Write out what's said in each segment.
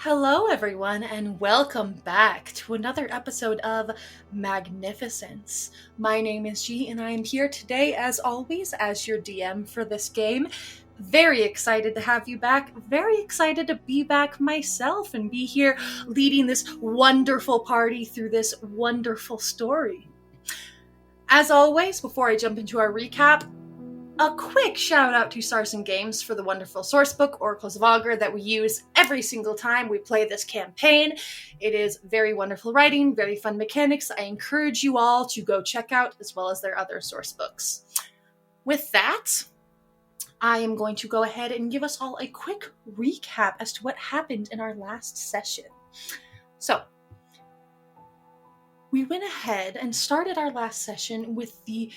Hello, everyone, and welcome back to another episode of Magnificence. My name is G, and I am here today, as always, as your DM for this game. Very excited to have you back. Very excited to be back myself and be here leading this wonderful party through this wonderful story. As always, before I jump into our recap, a quick shout out to Sarson Games for the wonderful sourcebook, Oracles of Augur, that we use every single time we play this campaign. It is very wonderful writing, very fun mechanics. I encourage you all to go check out, as well as their other sourcebooks. With that, I am going to go ahead and give us all a quick recap as to what happened in our last session. So, we went ahead and started our last session with the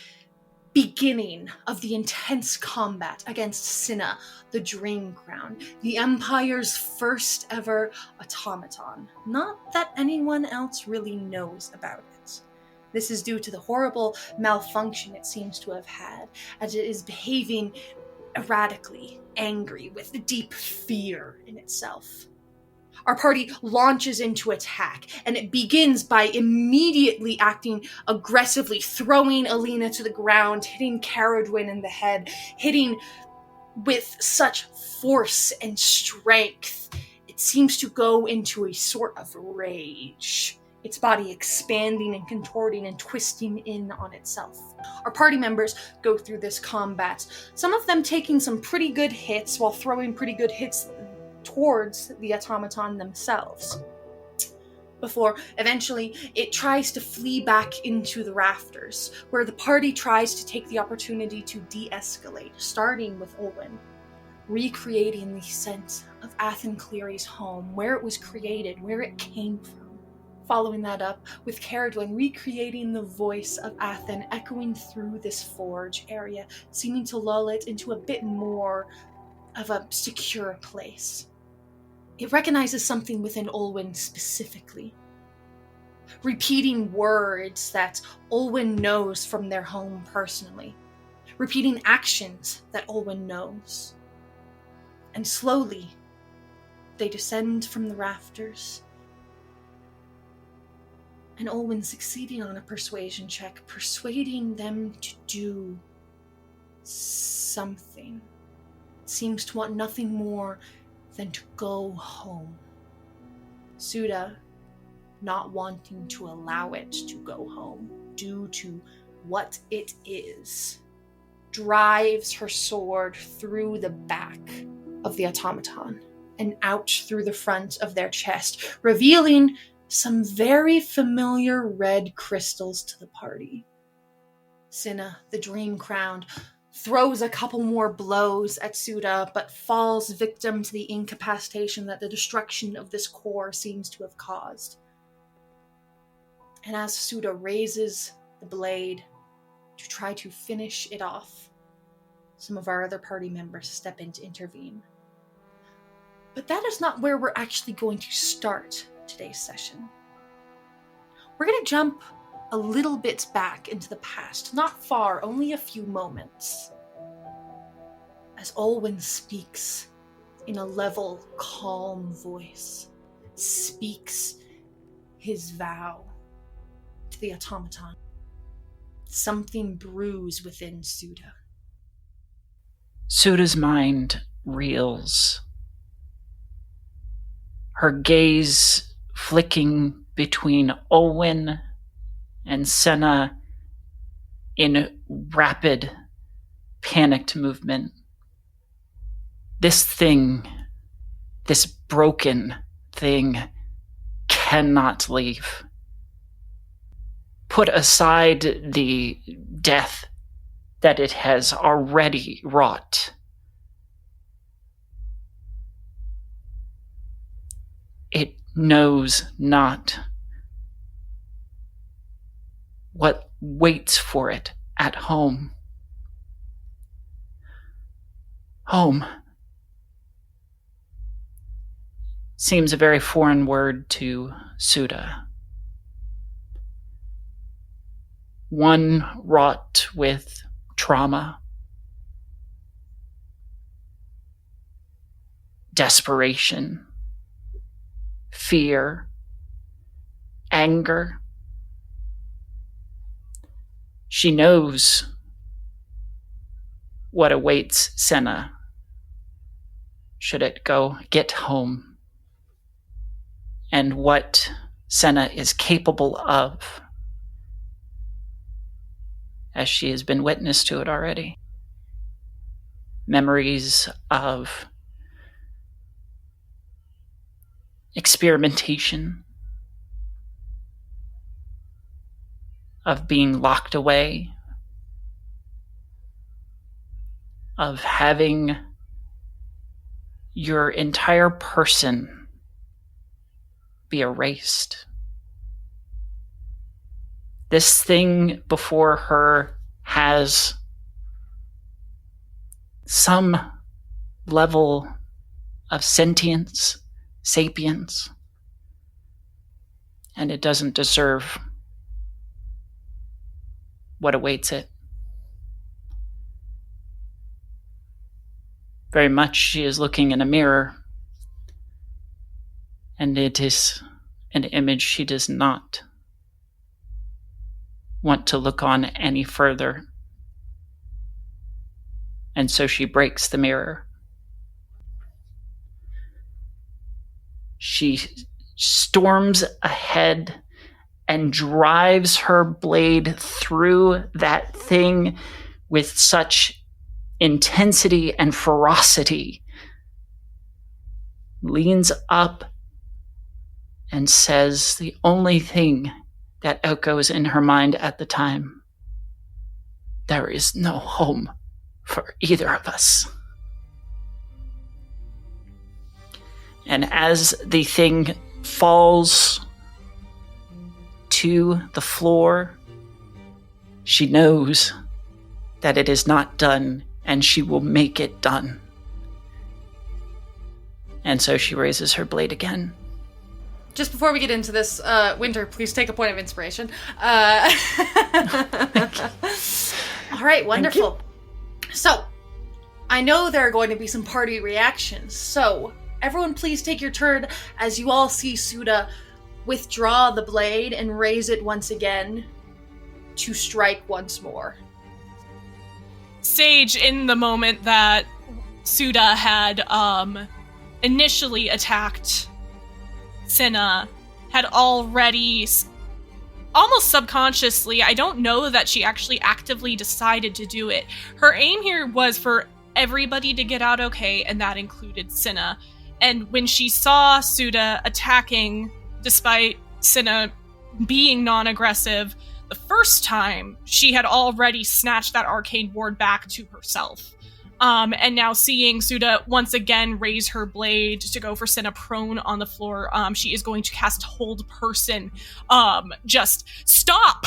beginning of the intense combat against Cinna, the Dreamcrown, the Empire's first ever automaton. Not that anyone else really knows about it. This is due to the horrible malfunction it seems to have had, as it is behaving erratically, angry, with deep fear in itself. Our party launches into attack, and it begins by immediately acting aggressively, throwing Alina to the ground, hitting Caradwyn in the head, hitting with such force and strength. It seems to go into a sort of rage, its body expanding and contorting and twisting in on itself. Our party members go through this combat, some of them taking some pretty good hits while throwing pretty good hits towards the automaton themselves, before eventually it tries to flee back into the rafters, where the party tries to take the opportunity to de-escalate, starting with Olwen, recreating the sense of Athen Cleary's home, where it was created, where it came from. Following that up with Caradwyn recreating the voice of Athen echoing through this forge area, seeming to lull it into a bit more of a secure place. It recognizes something within Olwen specifically, repeating words that Olwen knows from their home personally, repeating actions that Olwen knows. And slowly, they descend from the rafters, and Olwen succeeding on a persuasion check, persuading them to do something. It seems to want nothing more than to go home. Suda, not wanting to allow it to go home due to what it is, drives her sword through the back of the automaton and out through the front of their chest, revealing some very familiar red crystals to the party. Cinna, the Dreamcrown, throws a couple more blows at Suda, but falls victim to the incapacitation that the destruction of this core seems to have caused. And as Suda raises the blade to try to finish it off, some of our other party members step in to intervene. But that is not where we're actually going to start today's session. We're going to jump a little bit back into the past, not far, only a few moments, as Olwen speaks in a level, calm voice, speaks his vow to the automaton. Something brews within Suda. Suda's mind reels, her gaze flicking between Olwen and Senna in rapid, panicked movement. This thing, this broken thing, cannot leave. Put aside the death that it has already wrought. It knows not what waits for it at home. Home seems a very foreign word to Suda. One wrought with trauma, desperation, fear, anger. She knows what awaits Senna should it go get home, and what Senna is capable of, as she has been witness to it already. Memories of experimentation, of being locked away, of having your entire person be erased. This thing before her has some level of sentience, sapience, and it doesn't deserve what awaits it. Very much she is looking in a mirror, and it is an image she does not want to look on any further. And so she breaks the mirror. She storms ahead and drives her blade through that thing with such intensity and ferocity, leans up and says the only thing that echoes in her mind at the time: there is no home for either of us. And as the thing falls to the floor, she knows that it is not done, and she will make it done. And so she raises her blade again. Just before we get into this, Winter, please take a point of inspiration. All right, wonderful. So, I know there are going to be some party reactions, so everyone please take your turn as you all see Suda withdraw the blade and raise it once again to strike once more. Sage, in the moment that Suda had initially attacked Cinna, had already, almost subconsciously, I don't know that she actually actively decided to do it. Her aim here was for everybody to get out okay, and that included Cinna. And when she saw Suda attacking, despite Cinna being non-aggressive, the first time, she had already snatched that arcane ward back to herself. And now seeing Suda once again raise her blade to go for Cinna prone on the floor, she is going to cast Hold Person. Just stop!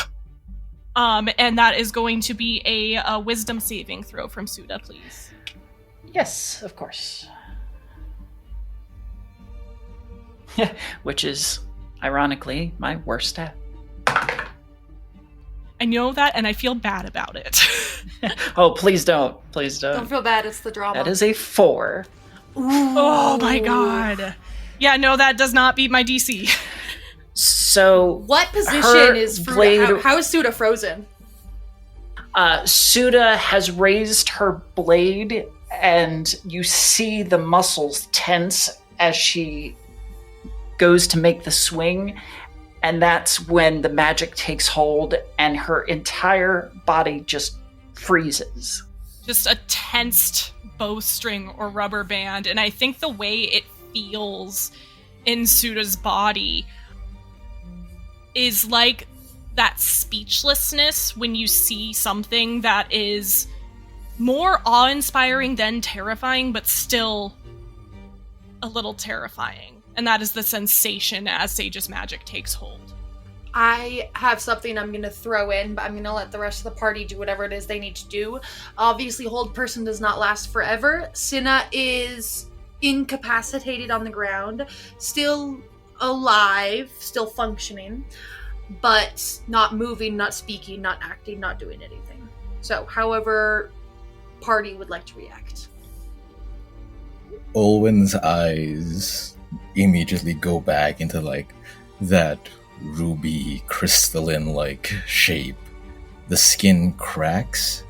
And that is going to be a wisdom saving throw from Suda, please. Yes, of course. Which is, ironically, my worst stat. I know that, and I feel bad about it. Oh, please don't. Please don't. Don't feel bad, it's the drama. That is a 4. Ooh. Oh my god. Yeah, no, that does not beat my DC. So, what position is Fruta? How is Suda frozen? Suda has raised her blade, and you see the muscles tense as she goes to make the swing, and that's when the magic takes hold and her entire body just freezes. Just a tensed bowstring or rubber band, and I think the way it feels in Suda's body is like that speechlessness when you see something that is more awe-inspiring than terrifying, but still a little terrifying. And that is the sensation as Sage's magic takes hold. I have something I'm going to throw in, but I'm going to let the rest of the party do whatever it is they need to do. Obviously, Hold Person does not last forever. Cinna is incapacitated on the ground, still alive, still functioning, but not moving, not speaking, not acting, not doing anything. So, however party would like to react. Olwen's eyes immediately go back into like that ruby crystalline like shape. The skin cracks.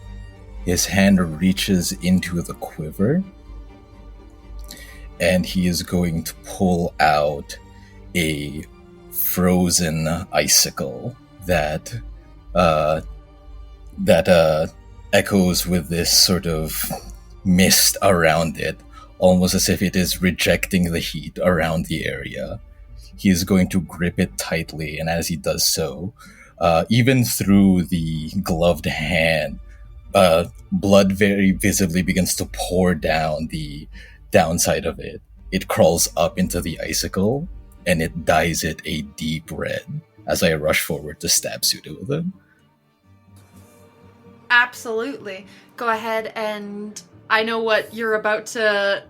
His hand reaches into the quiver, and he is going to pull out a frozen icicle that echoes with this sort of mist around it, almost as if it is rejecting the heat around the area. He is going to grip it tightly, and as he does so, even through the gloved hand, blood very visibly begins to pour down the downside of it. It crawls up into the icicle, and it dyes it a deep red as I rush forward to stab Suda with it. Absolutely. Go ahead, and I know what you're about to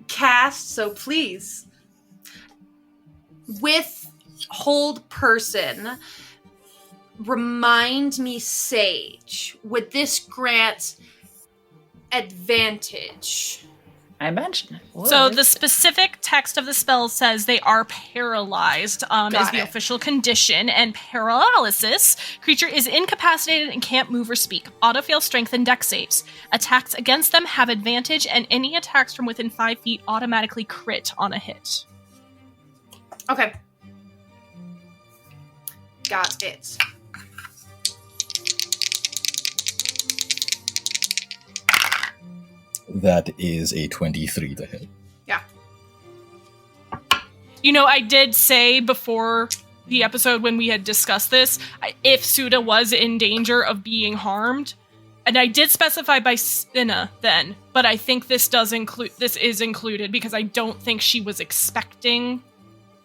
cast, so please. With hold person, remind me, Sage, would this grant advantage? I imagine it would. So the specific text of the spell says they are paralyzed, is the official condition, and paralysis, creature is incapacitated and can't move or speak. Auto-fail strength and dex saves. Attacks against them have advantage, and any attacks from within 5 feet automatically crit on a hit. Okay. Got it. That is a 23 to hit. Yeah. You know, I did say before the episode when we had discussed this, if Suda was in danger of being harmed, and I did specify by Cinna then, but I think this is included because I don't think she was expecting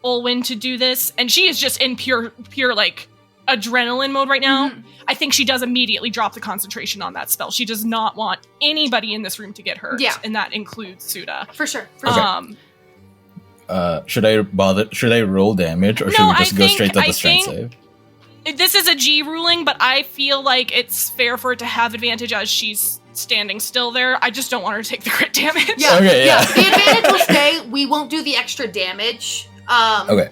Olwen to do this, and she is just in pure like adrenaline mode right now. Mm-hmm. I think she does immediately drop the concentration on that spell. She does not want anybody in this room to get hurt, and that includes Suda. For sure. Should I roll damage, or should we just go straight to the strength save? This is a G ruling, but I feel like it's fair for it to have advantage as she's standing still there. I just don't want her to take the crit damage. Yeah, okay, yeah. The advantage will stay. We won't do the extra damage.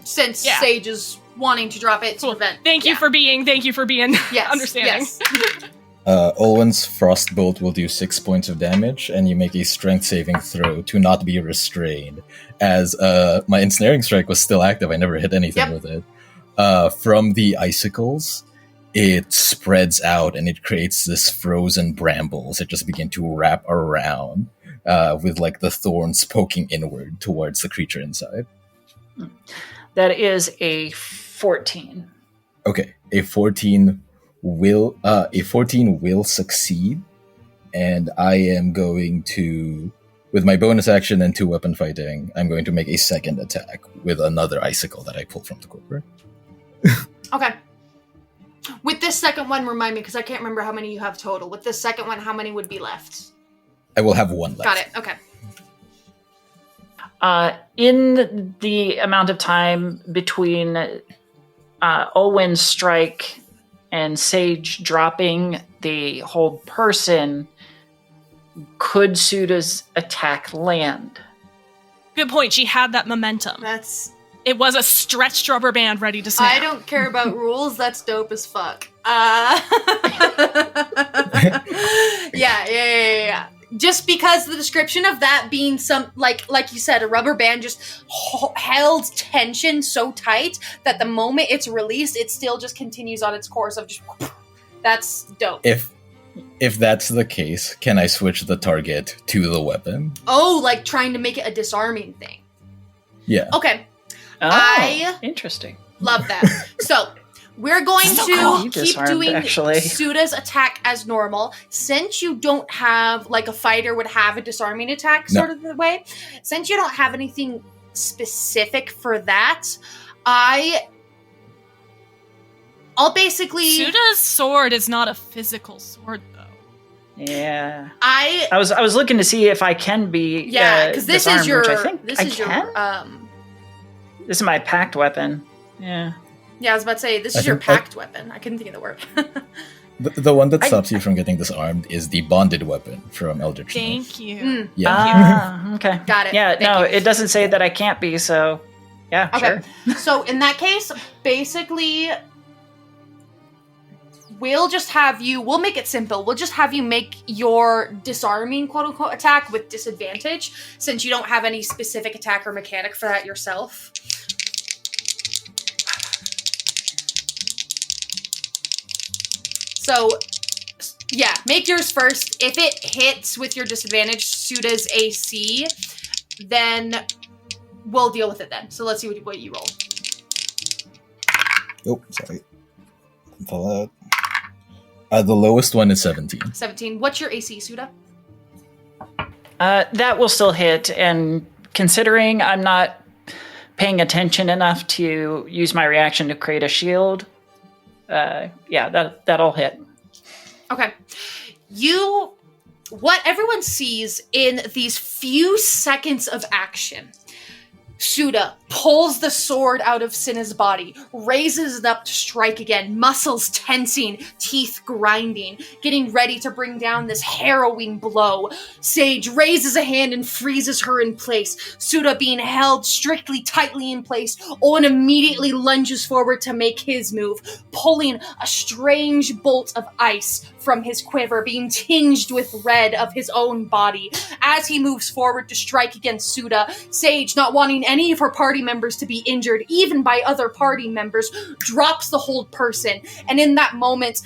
Since Sage is wanting to drop it to prevent. Thank you for being understanding. Yes. Olwen's Frostbolt will do 6 points of damage, and you make a strength saving throw to not be restrained. As my ensnaring strike was still active, I never hit anything with it. From the icicles, it spreads out and it creates this frozen brambles that just begin to wrap around, with like the thorns poking inward towards the creature inside. That is a 14. Okay, a 14 will succeed, and I am going to, with my bonus action and 2 weapon fighting, I'm going to make a second attack with another icicle that I pull from the quiver. Okay. With this second one, remind me, because I can't remember how many you have total. With this second one, how many would be left? I will have 1 left. Got it, okay. In the amount of time between Olwen's strike and Sage dropping the hold person, could Suda's attack land? Good point. She had that momentum. It was a stretched rubber band ready to snap. I don't care about rules. That's dope as fuck. Yeah. Just because the description of that being some, like you said, a rubber band just held tension so tight that the moment it's released, it still just continues on its course of just, that's dope. If that's the case, can I switch the target to the weapon? Oh, like trying to make it a disarming thing. Yeah. Okay. Interesting. Love that. So, we're going to keep doing Suda's attack as normal. Since you don't have, like a fighter would have a disarming attack sort of the way, since you don't have anything specific for that, I'll basically... Suda's sword is not a physical sword, though. Yeah. I was looking to see if I can be because this is your... This is my packed weapon. Yeah. Yeah, I was about to say, this is your packed weapon. I couldn't think of the word. The one that stops you from getting disarmed is the bonded weapon from Eldritch Knife. Thank you. Yeah. Okay. Got it. Yeah, Thank no, you. it doesn't say that I can't be, so yeah, Okay. sure. So in that case, basically, we'll make it simple. We'll just have you make your disarming quote unquote attack with disadvantage, since you don't have any specific attack or mechanic for that yourself. So, yeah, make yours first. If it hits with your disadvantage, Suda's AC, then we'll deal with it then. So let's see what you roll. Oh, sorry. Fall out. The lowest one is 17. 17. What's your AC, Suda? That will still hit, and considering I'm not paying attention enough to use my reaction to create a shield, that'll hit. Okay. What everyone sees in these few seconds of action, Suda pulls the sword out of Cinna's body, raises it up to strike again, muscles tensing, teeth grinding, getting ready to bring down this harrowing blow. Sage raises a hand and freezes her in place, Suda being held strictly tightly in place. Owen immediately lunges forward to make his move, pulling a strange bolt of ice from his quiver, being tinged with red of his own body. As he moves forward to strike against Suda, Sage, not wanting any of her party members to be injured, even by other party members, drops the hold person. And in that moment,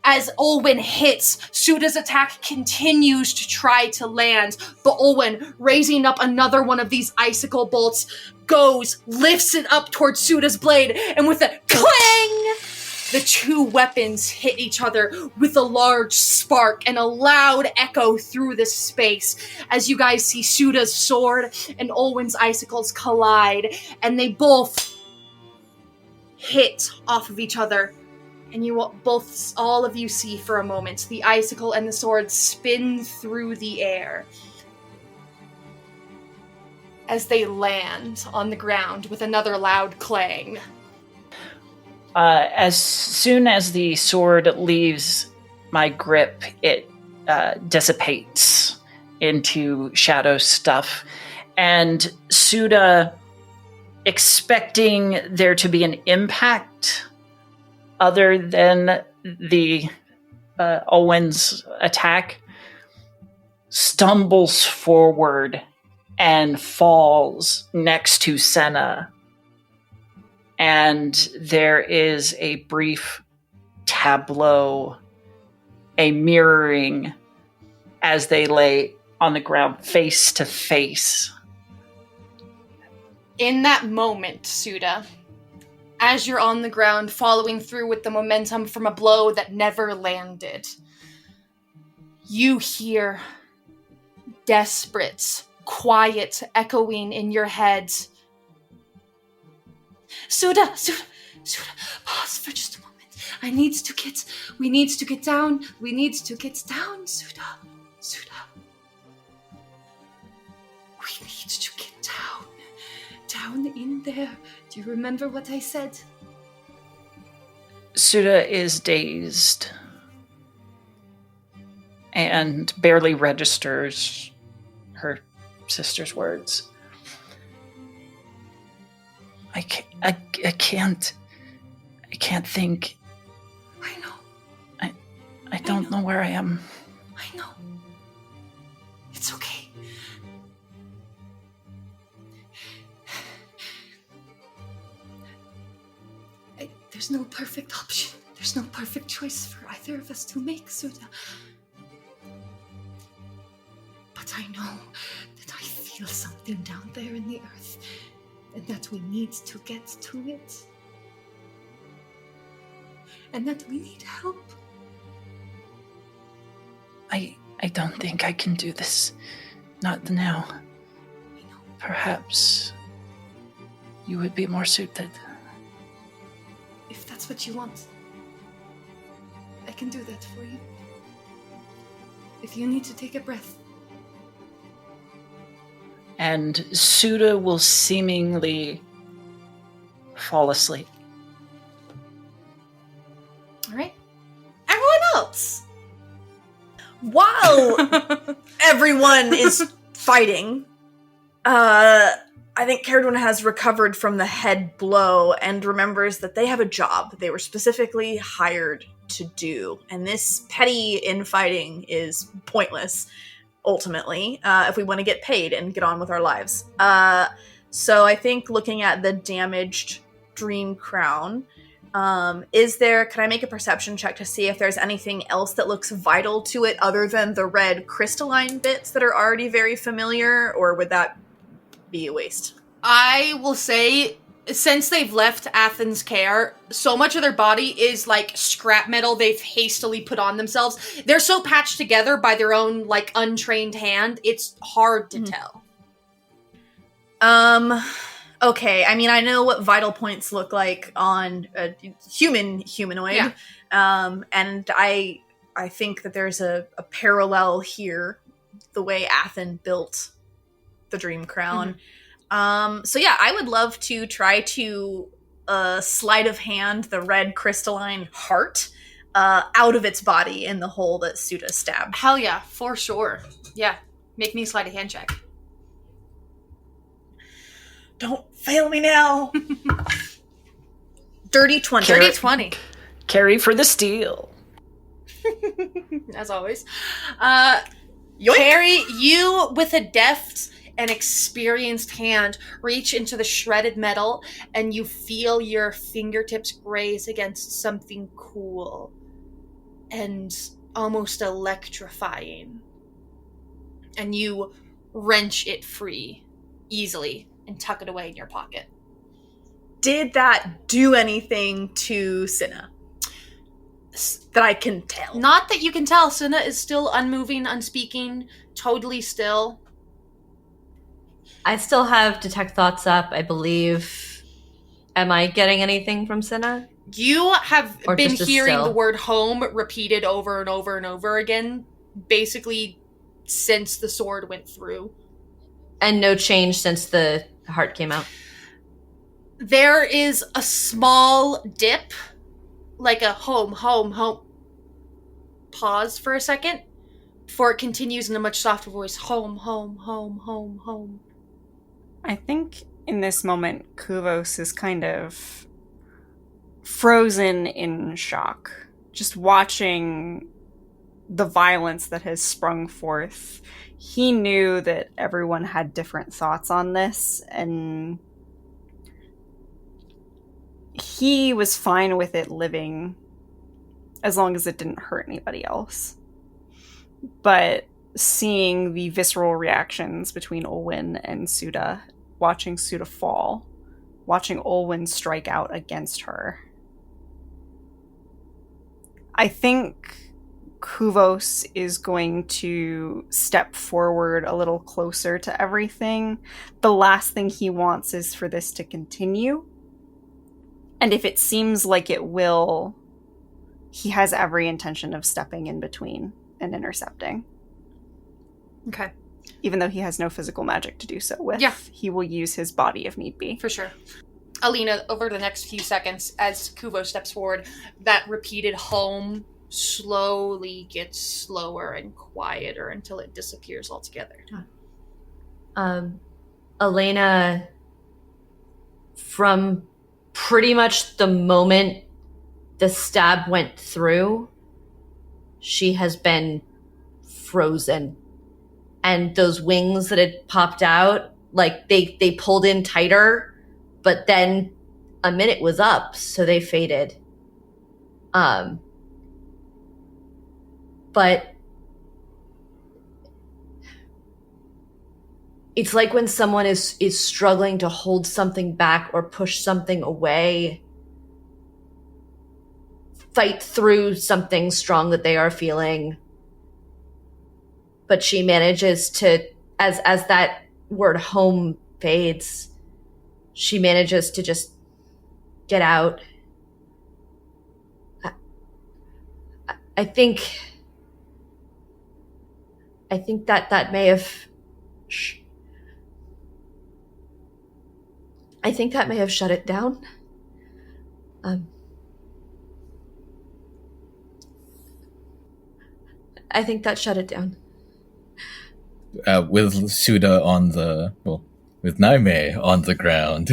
as Olwen hits, Suda's attack continues to try to land, but Olwen, raising up another one of these icicle bolts, lifts it up towards Suda's blade, and with a clang, the two weapons hit each other with a large spark and a loud echo through the space as you guys see Suda's sword and Olwen's icicles collide, and they both hit off of each other. And all of you see for a moment the icicle and the sword spin through the air as they land on the ground with another loud clang. As soon as the sword leaves my grip, it dissipates into shadow stuff. And Suda, expecting there to be an impact other than the Owen's attack, stumbles forward and falls next to Senna. And there is a brief tableau, a mirroring as they lay on the ground face to face. In that moment, Suda, as you're on the ground following through with the momentum from a blow that never landed, you hear desperate, quiet echoing in your head. Suda, pause for just a moment. We need to get down, Suda. We need to get down in there. Do you remember what I said? Suda is dazed and barely registers her sister's words. I can't think. I know. I don't know where I am. I know. It's okay. There's no perfect option. There's no perfect choice for either of us to make, Suda. But I know that I feel something down there in the earth, and that we need to get to it. And that we need help. I don't think I can do this. Not now. I know. Perhaps you would be more suited. If that's what you want, I can do that for you. If you need to take a breath. And Suda will seemingly fall asleep. All right. Everyone while everyone is fighting, I think Caradonna has recovered from the head blow and remembers that they have a job they were specifically hired to do. And this petty infighting is pointless, ultimately, if we want to get paid and get on with our lives. So I think looking at the damaged Dreamcrown, can I make a perception check to see if there's anything else that looks vital to it other than the red crystalline bits that are already very familiar, or would that be a waste? I will say, since they've left Athen's care, so much of their body is like scrap metal they've hastily put on themselves. They're so patched together by their own like untrained hand, it's hard to tell. Okay, I mean, I know what vital points look like on a humanoid. Yeah. And I think that there's a parallel here, the way Athen built the Dreamcrown. So yeah, I would love to try to sleight of hand the red crystalline heart out of its body in the hole that Suda stabbed. Hell yeah, for sure. Yeah, make me a sleight of hand check. Don't fail me now. Dirty 20. Dirty 20. Carry for the steal. As always. Yoink. Carrie, you with a deft and experienced hand reach into the shredded metal and you feel your fingertips graze against something cool and almost electrifying. And you wrench it free easily and tuck it away in your pocket. Did that do anything to Cinna? That I can tell. Not that you can tell. Cinna is still unmoving, unspeaking, totally still. I still have Detect Thoughts up, I believe. Am I getting anything from Cinna? You have Or been just a hearing still? the word home repeated over and over and over again, basically since the sword went through. And no change since the heart came out? There is a small dip, like a home. Pause for a second before it continues in a much softer voice. Home. I think in this moment, Kuvos is kind of frozen in shock, just watching the violence that has sprung forth. He knew that everyone had different thoughts on this, and he was fine with it living as long as it didn't hurt anybody else. But seeing the visceral reactions between Olwyn and Suda, watching Suda fall, watching Olwyn strike out against her, I think Kuvos is going to step forward a little closer to everything. The last thing he wants is for this to continue. And if it seems like it will, he has every intention of stepping in between and intercepting. Okay. Even though he has no physical magic to do so with, Yeah. he will use his body if need be. For sure. Alina, over the next few seconds, as Kuvo steps forward, that repeated home slowly gets slower and quieter until it disappears altogether. Elena, from pretty much the moment the stab went through, she has been frozen. And those wings that had popped out, like they pulled in tighter, but then a minute was up, so they faded. But it's like when someone is struggling to hold something back or push something away, fight through something strong that they are feeling. But she manages to, as that word home fades, she manages to just get out. I think that may have I think that may have shut it down. I think that shut it down. With Suda on with Naime on the ground,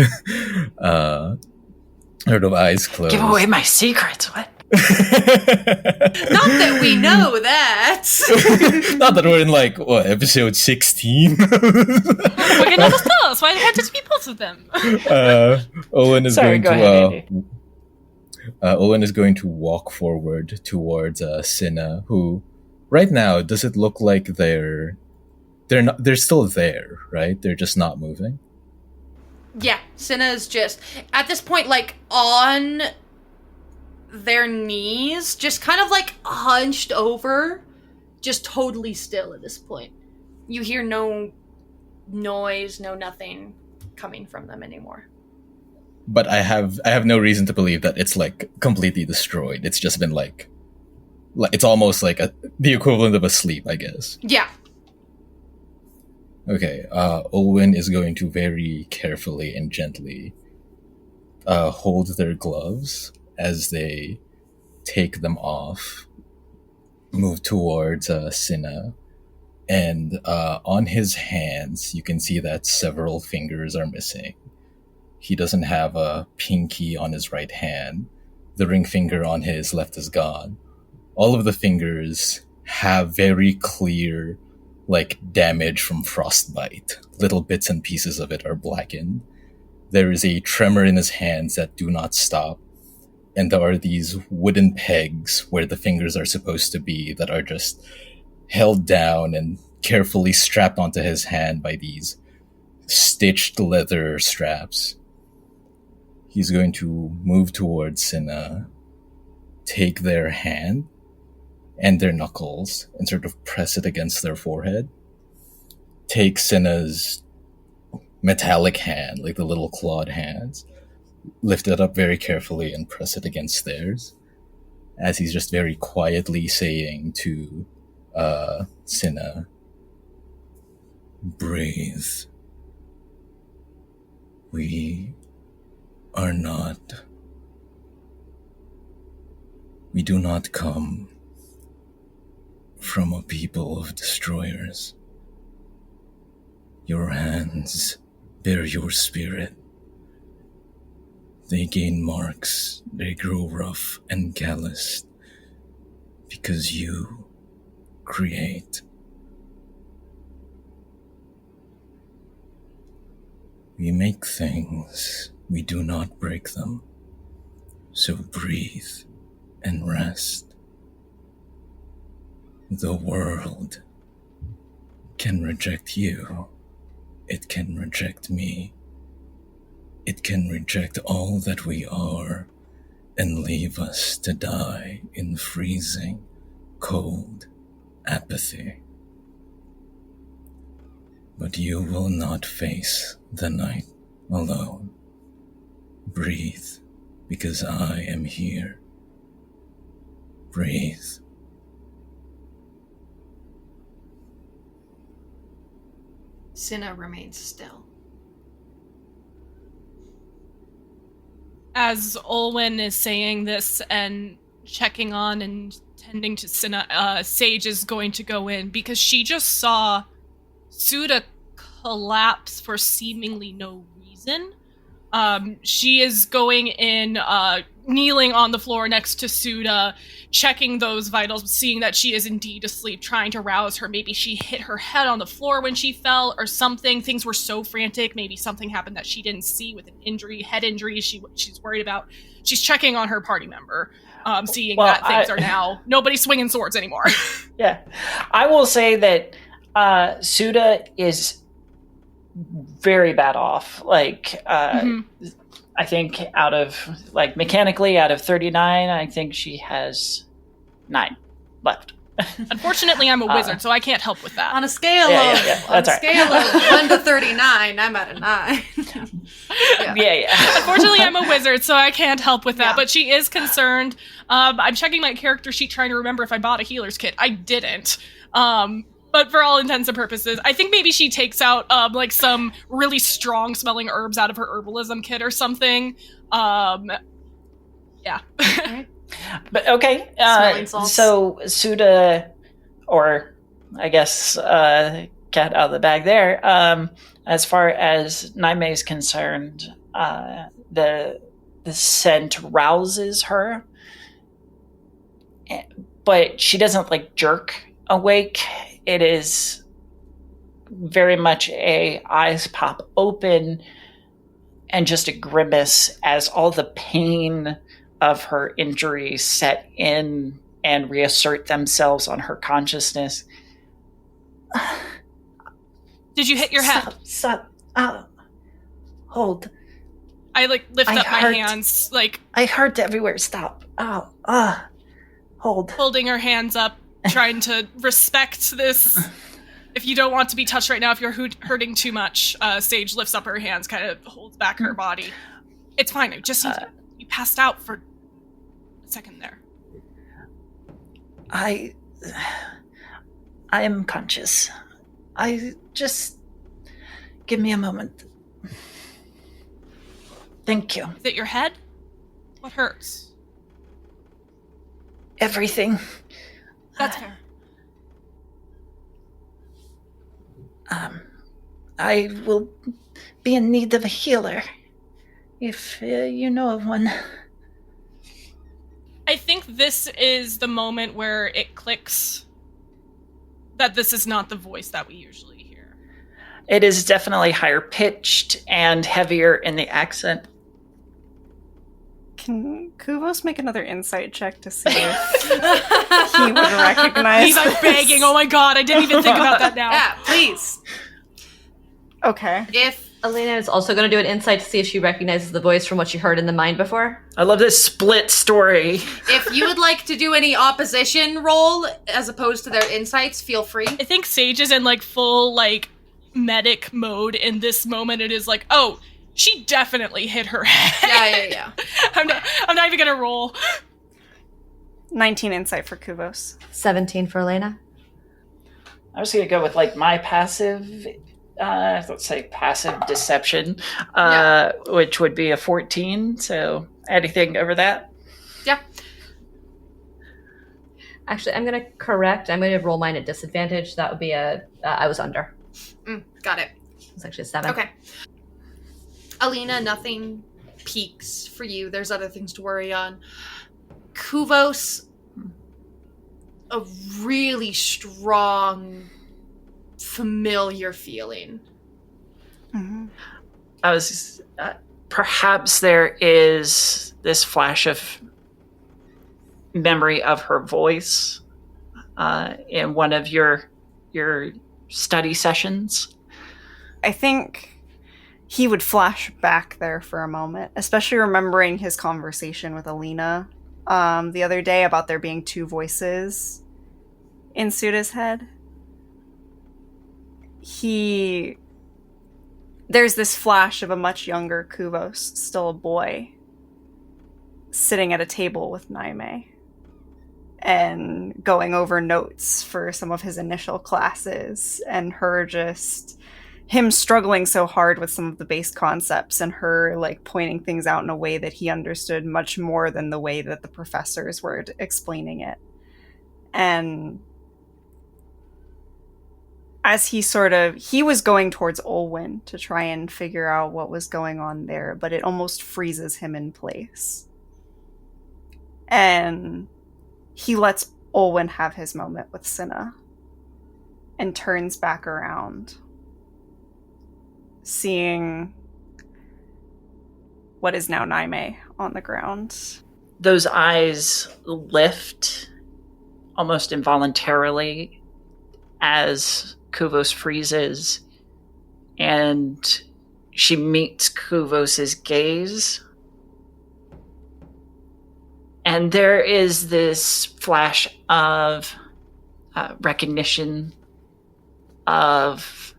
sort of eyes closed. Give away my secrets. What? Not that we know that. Not that we're in episode 16. We can almost tell us why there had to be both of them. Owen is Sorry, going go to ahead, Andy. Owen is going to walk forward towards Cinna, who right now does it look like they're still there, right? They're just not moving. Yeah, Cinna's just at this point on their knees, just kind of hunched over, just totally still at this point. You hear no noise, no nothing coming from them anymore. But I have no reason to believe that it's completely destroyed. It's just been it's almost the equivalent of a sleep, I guess. Yeah. Okay, Olwen is going to very carefully and gently hold their gloves as they take them off, move towards Cinna, and on his hands you can see that several fingers are missing. He doesn't have a pinky on his right hand. The ring finger on his left is gone. All of the fingers have very clear damage from frostbite. Little bits and pieces of it are blackened. There is a tremor in his hands that do not stop. And there are these wooden pegs where the fingers are supposed to be that are just held down and carefully strapped onto his hand by these stitched leather straps. He's going to move towards Cinna, take their hand and their knuckles and sort of press it against their forehead. Take Cinna's metallic hand, the little clawed hands, lift it up very carefully and press it against theirs, as he's just very quietly saying to Cinna, breathe. We do not come from a people of destroyers. Your hands bear your spirit. They gain marks, they grow rough and calloused, because you create. We make things, we do not break them. So breathe and rest. The world can reject you. It can reject me. It can reject all that we are and leave us to die in freezing, cold apathy. But you will not face the night alone. Breathe, because I am here. Breathe. Cinna remains still. As Olwen is saying this and checking on and tending to Cinna, Sage is going to go in because she just saw Suda collapse for seemingly no reason. She is going in, kneeling on the floor next to Suda, checking those vitals, seeing that she is indeed asleep, trying to rouse her. Maybe she hit her head on the floor when she fell or something. Things were so frantic. Maybe something happened that she didn't see with an injury, head injury she's worried about. She's checking on her party member, seeing that things are now... Nobody's swinging swords anymore. Yeah. I will say that Suda is very bad off. I think out of, mechanically, out of 39, I think she has 9 left. Unfortunately, I'm a wizard, so I can't help with that. On a scale scale of 1 to 39, I'm at a 9. Yeah. Unfortunately, I'm a wizard, so I can't help with that. Yeah. But she is concerned. I'm checking my character sheet, trying to remember if I bought a healer's kit. I didn't. But for all intents and purposes, I think maybe she takes out some really strong smelling herbs out of her herbalism kit or something. Yeah. But okay. Smelling salts. So Suda or I guess cat out of the bag there. As far as Naime is concerned, the scent rouses her, but she doesn't like jerk awake. It is very much eyes pop open and just a grimace as all the pain of her injuries set in and reassert themselves on her consciousness. Did you hit your head? Stop. Hold. I lift up my hands, I hurt everywhere. Stop. Hold. Holding her hands up, trying to respect this. If you don't want to be touched right now, if you're hurting too much, Sage lifts up her hands, kind of holds back her body. It's fine. You passed out for a second there. I am conscious. Just give me a moment. Thank you. Is it your head? What hurts? Everything. That's fair. I will be in need of a healer, if you know of one. I think this is the moment where it clicks that this is not the voice that we usually hear. It is definitely higher pitched and heavier in the accent. Can Kuvos make another insight check to see if he would recognize He's like begging, oh my god, I didn't even think about that now. Yeah, please. Okay. If Elena is also going to do an insight to see if she recognizes the voice from what she heard in the mind before. I love this split story. if you would like to do any opposition roll as opposed to their insights, feel free. I think Sage is in full medic mode in this moment. It is oh, she definitely hit her head. Yeah. I'm not even gonna roll. 19 insight for Kuvos. 17 for Elena. I was going to go with my passive, let's say passive deception, which would be a 14. So anything over that? Yeah. Actually, I'm going to correct. I'm going to roll mine at disadvantage. That would be I was under. Got it. It's actually a 7. Okay. Alina, nothing peaks for you. There's other things to worry on. Kuvos, a really strong, familiar feeling. Mm-hmm. Perhaps there is this flash of memory of her voice in one of your study sessions. I think he would flash back there for a moment, especially remembering his conversation with Alina the other day about there being two voices in Suda's head. There's this flash of a much younger Kuvos, still a boy, sitting at a table with Naime and going over notes for some of his initial classes, and him struggling so hard with some of the base concepts, and her pointing things out in a way that he understood much more than the way that the professors were explaining it. And as he was going towards Olwyn to try and figure out what was going on there, but it almost freezes him in place. And he lets Olwyn have his moment with Cinna and turns back around, seeing what is now Naime on the ground. Those eyes lift almost involuntarily as Kuvos freezes, and she meets Kuvos's gaze. And there is this flash of recognition of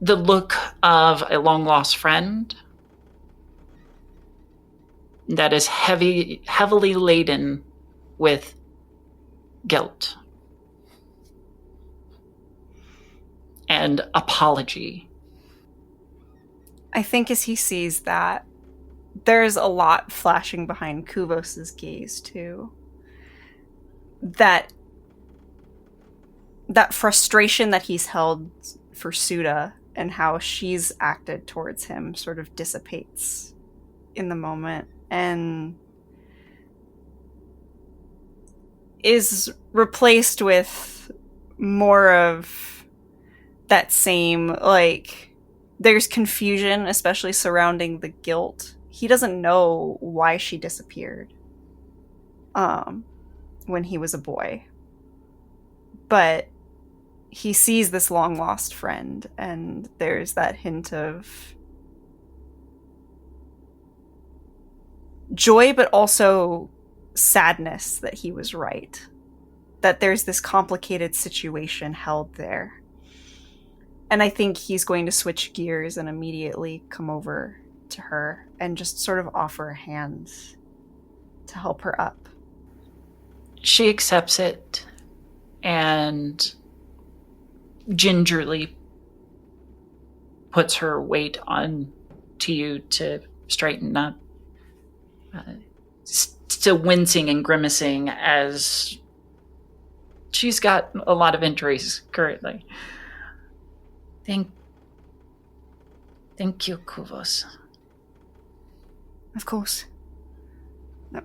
the look of a long-lost friend that is heavily laden with guilt and apology. I think as he sees that, there's a lot flashing behind Kuvos's gaze too. that frustration that he's held for Suda and how she's acted towards him sort of dissipates in the moment and is replaced with more of that same, like, there's confusion, especially surrounding the guilt. He doesn't know why she disappeared when he was a boy. But he sees this long-lost friend, and there's that hint of joy, but also sadness that he was right. That there's this complicated situation held there. And I think he's going to switch gears and immediately come over to her and just sort of offer a hand to help her up. She accepts it and gingerly puts her weight on to you to straighten up. Still wincing and grimacing as she's got a lot of injuries currently. Thank you, Kuvos. Of course. No,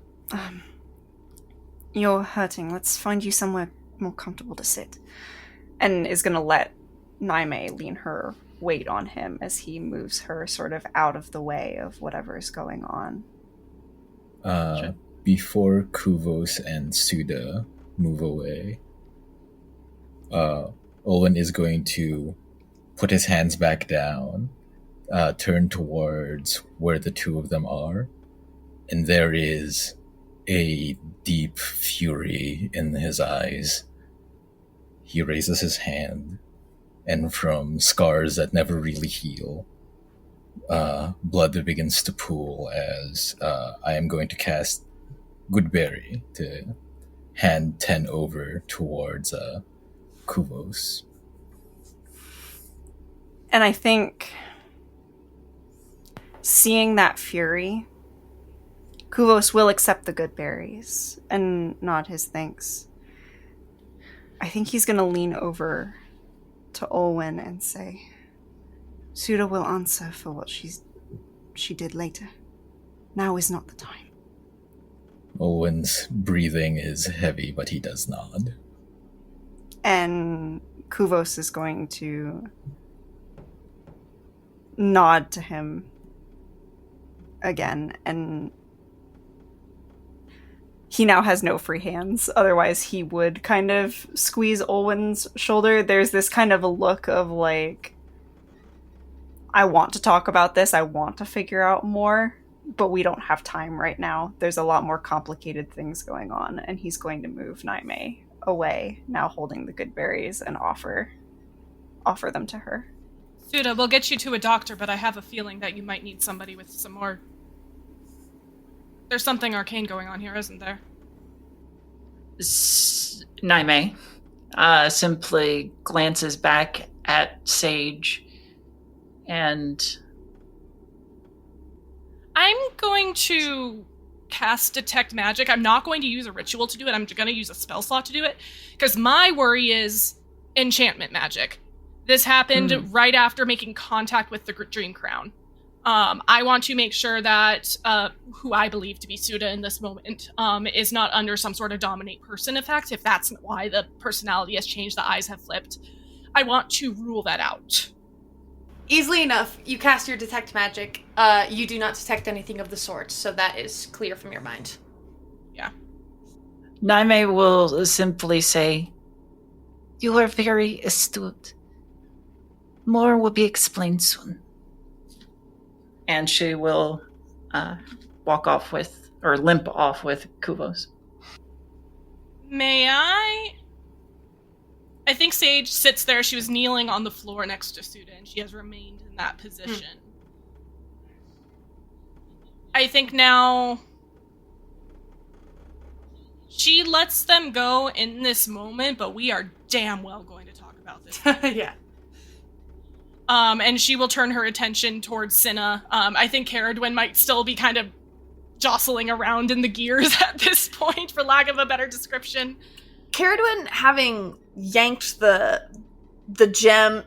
you're hurting. Let's find you somewhere more comfortable to sit. And is going to let Naime lean her weight on him as he moves her sort of out of the way of whatever is going on. Sure. Before Kuvos and Suda move away, Olwen is going to put his hands back down, turn towards where the two of them are, and there is a deep fury in his eyes. He raises his hand, and from scars that never really heal, blood begins to pool as I am going to cast Goodberry to hand 10 over towards Kuvos. And I think seeing that fury, Kuvos will accept the good berries and nod his thanks. I think he's going to lean over to Olwen and say, Suda will answer for what she did later. Now is not the time. Olwen's breathing is heavy, but he does nod. And Kuvos is going to nod to him again, and he now has no free hands. Otherwise, he would kind of squeeze Olwen's shoulder. There's this kind of a look of like, I want to talk about this, I want to figure out more, but we don't have time right now. There's a lot more complicated things going on, and he's going to move Naime away, now holding the good berries, and offer them to her. Suda, we'll get you to a doctor, but I have a feeling that you might need somebody with some more... There's something arcane going on here, isn't there? Naime simply glances back at Sage and... I'm going to cast Detect Magic. I'm not going to use a ritual to do it. I'm going to use a spell slot to do it. Because my worry is enchantment magic. This happened right after making contact with the Dreamcrown. I want to make sure that who I believe to be Suda in this moment is not under some sort of dominate person effect. If that's why the personality has changed, the eyes have flipped. I want to rule that out. Easily enough, you cast your detect magic. You do not detect anything of the sort, so that is clear from your mind. Yeah. Naime will simply say, "You are very astute. More will be explained soon." And she will limp off with Kuvos. May I? I think Sage sits there. She was kneeling on the floor next to Suda, and she has remained in that position. I think now she lets them go in this moment, but we are damn well going to talk about this. Yeah. And she will turn her attention towards Cinna. I think Caradwin might still be kind of jostling around in the gears at this point, for lack of a better description. Caradwin, having yanked the gem,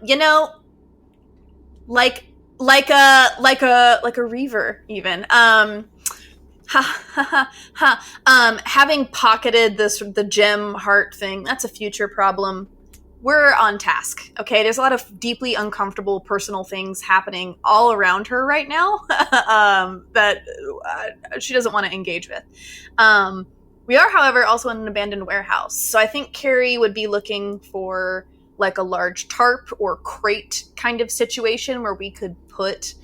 like a reaver even. Having pocketed the gem heart thing, that's a future problem. We're on task, okay? There's a lot of deeply uncomfortable personal things happening all around her right now that she doesn't want to engage with. We are, however, also in an abandoned warehouse. So I think Carrie would be looking for like a large tarp or crate kind of situation where we could put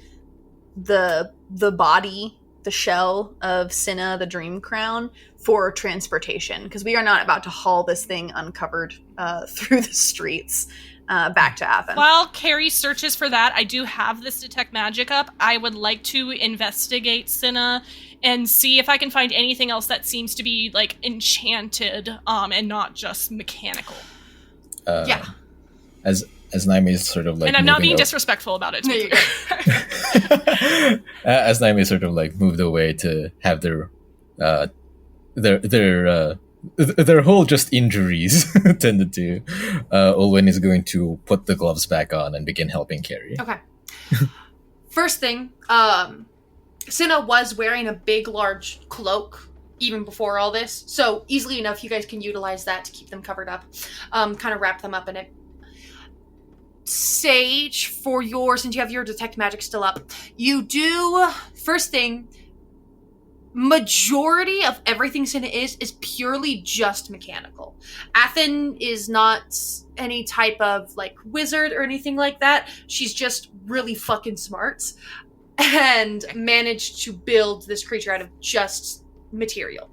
the body, the shell of Cinna, the Dreamcrown, for transportation, because we are not about to haul this thing uncovered through the streets back to Athens. While Carrie searches for that, I do have this detect magic up. I would like to investigate Cinna and see if I can find anything else that seems to be like enchanted and not just mechanical. Yeah. As Naimi is sort of like, and I'm not being disrespectful about it. As Naimi sort of like moved away to have their whole just injuries tended to, Olwen is going to put the gloves back on and begin helping Carrie. Okay. First thing, Cinna was wearing a big, large cloak even before all this, so easily enough you guys can utilize that to keep them covered up, kind of wrap them up in it. Sage, since you have your detect magic still up, you do, first thing, majority of everything Cinna is purely just mechanical. Athen is not any type of like wizard or anything like that. She's just really fucking smart and managed to build this creature out of just material.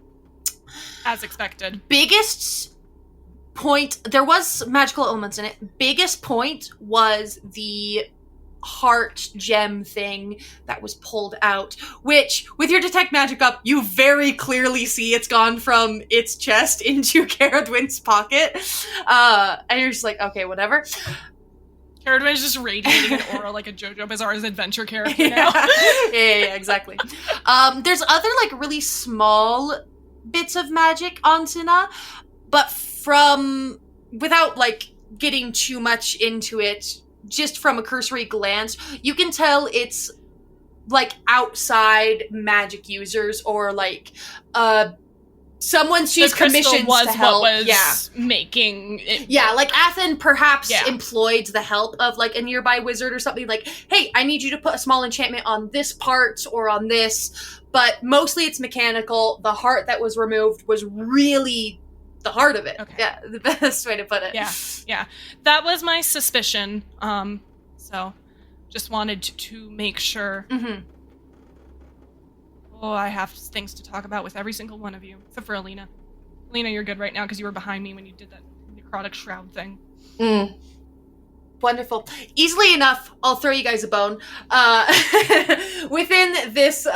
As expected. Biggest point, there was magical elements in it. Biggest point was the heart gem thing that was pulled out, which with your detect magic up, you very clearly see it's gone from its chest into Caradwin's pocket. And you're just like, okay, whatever. Caradwin's just radiating an aura like a JoJo Bizarre's Adventure character now. yeah, exactly. There's other like really small bits of magic on Cinna, but without like getting too much into it, just from a cursory glance, you can tell it's like outside magic users or like someone she's commissioned was to help. What was making it. Yeah, like Athen perhaps employed the help of like a nearby wizard or something, like, hey, I need you to put a small enchantment on this part or on this, but mostly it's mechanical. The heart that was removed was really the heart of it. Okay. Yeah, the best way to put it. Yeah. That was my suspicion. So just wanted to make sure. Mm-hmm. Oh, I have things to talk about with every single one of you, except for Alina. Alina, you're good right now because you were behind me when you did that necrotic shroud thing. Wonderful. Easily enough, I'll throw you guys a bone. Within this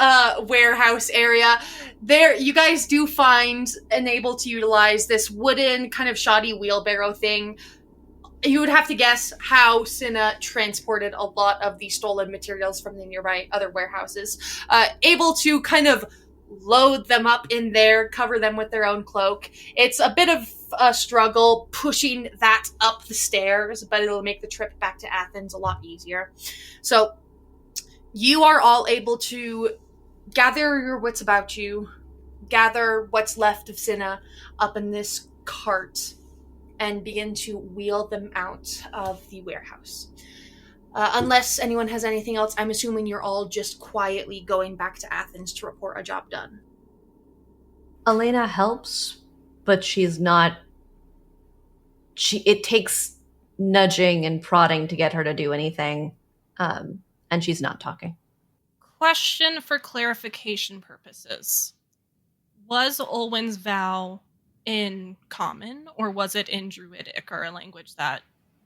warehouse area, there you guys do find and able to utilize this wooden kind of shoddy wheelbarrow thing. You would have to guess how Cinna transported a lot of the stolen materials from the nearby other warehouses. Able to kind of load them up in there, cover them with their own cloak. It's a bit of a struggle pushing that up the stairs, but it'll make the trip back to Athens a lot easier. So you are all able to gather your wits about you, gather what's left of Cinna up in this cart, and begin to wheel them out of the warehouse. Unless anyone has anything else, I'm assuming you're all just quietly going back to Athens to report a job done. Elena helps, but she's not... It takes nudging and prodding to get her to do anything, and she's not talking. Question for clarification purposes. Was Olwen's vow in common, or was it in Druidic, or a language that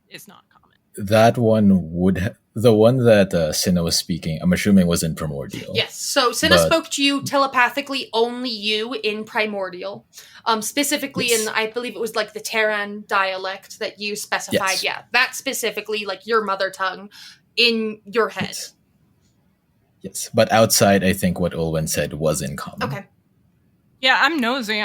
is not common? That one the one that Cinna was speaking, I'm assuming, was in Primordial. Yes, so Cinna spoke to you telepathically, only you, in Primordial. Specifically in, I believe it was like the Terran dialect that you specified. Yes. Yeah, that specifically, like your mother tongue, in your head. Yes, but outside, I think what Olwen said was in common. Okay. Yeah, I'm nosy.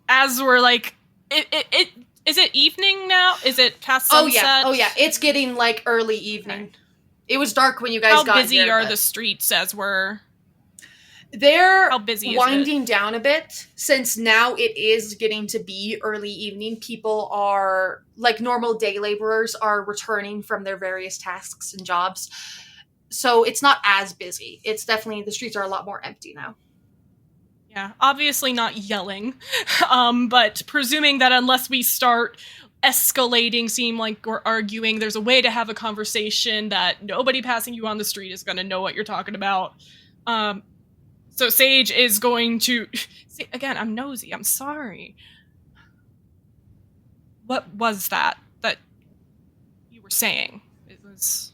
As we're like Is it evening now? Is it past sunset? Oh yeah, it's getting like early evening. Okay. It was dark when you guys got here. How busy are the streets as we're... They're How busy winding down a bit, since now it is getting to be early evening. People are, like normal day laborers, are returning from their various tasks and jobs. So it's not as busy. It's definitely, the streets are a lot more empty now. Yeah, obviously not yelling, but presuming that unless we start escalating, seem like we're arguing, there's a way to have a conversation that nobody passing you on the street is going to know what you're talking about. So Sage is going to... See, again, I'm nosy. I'm sorry. What was that you were saying? It was...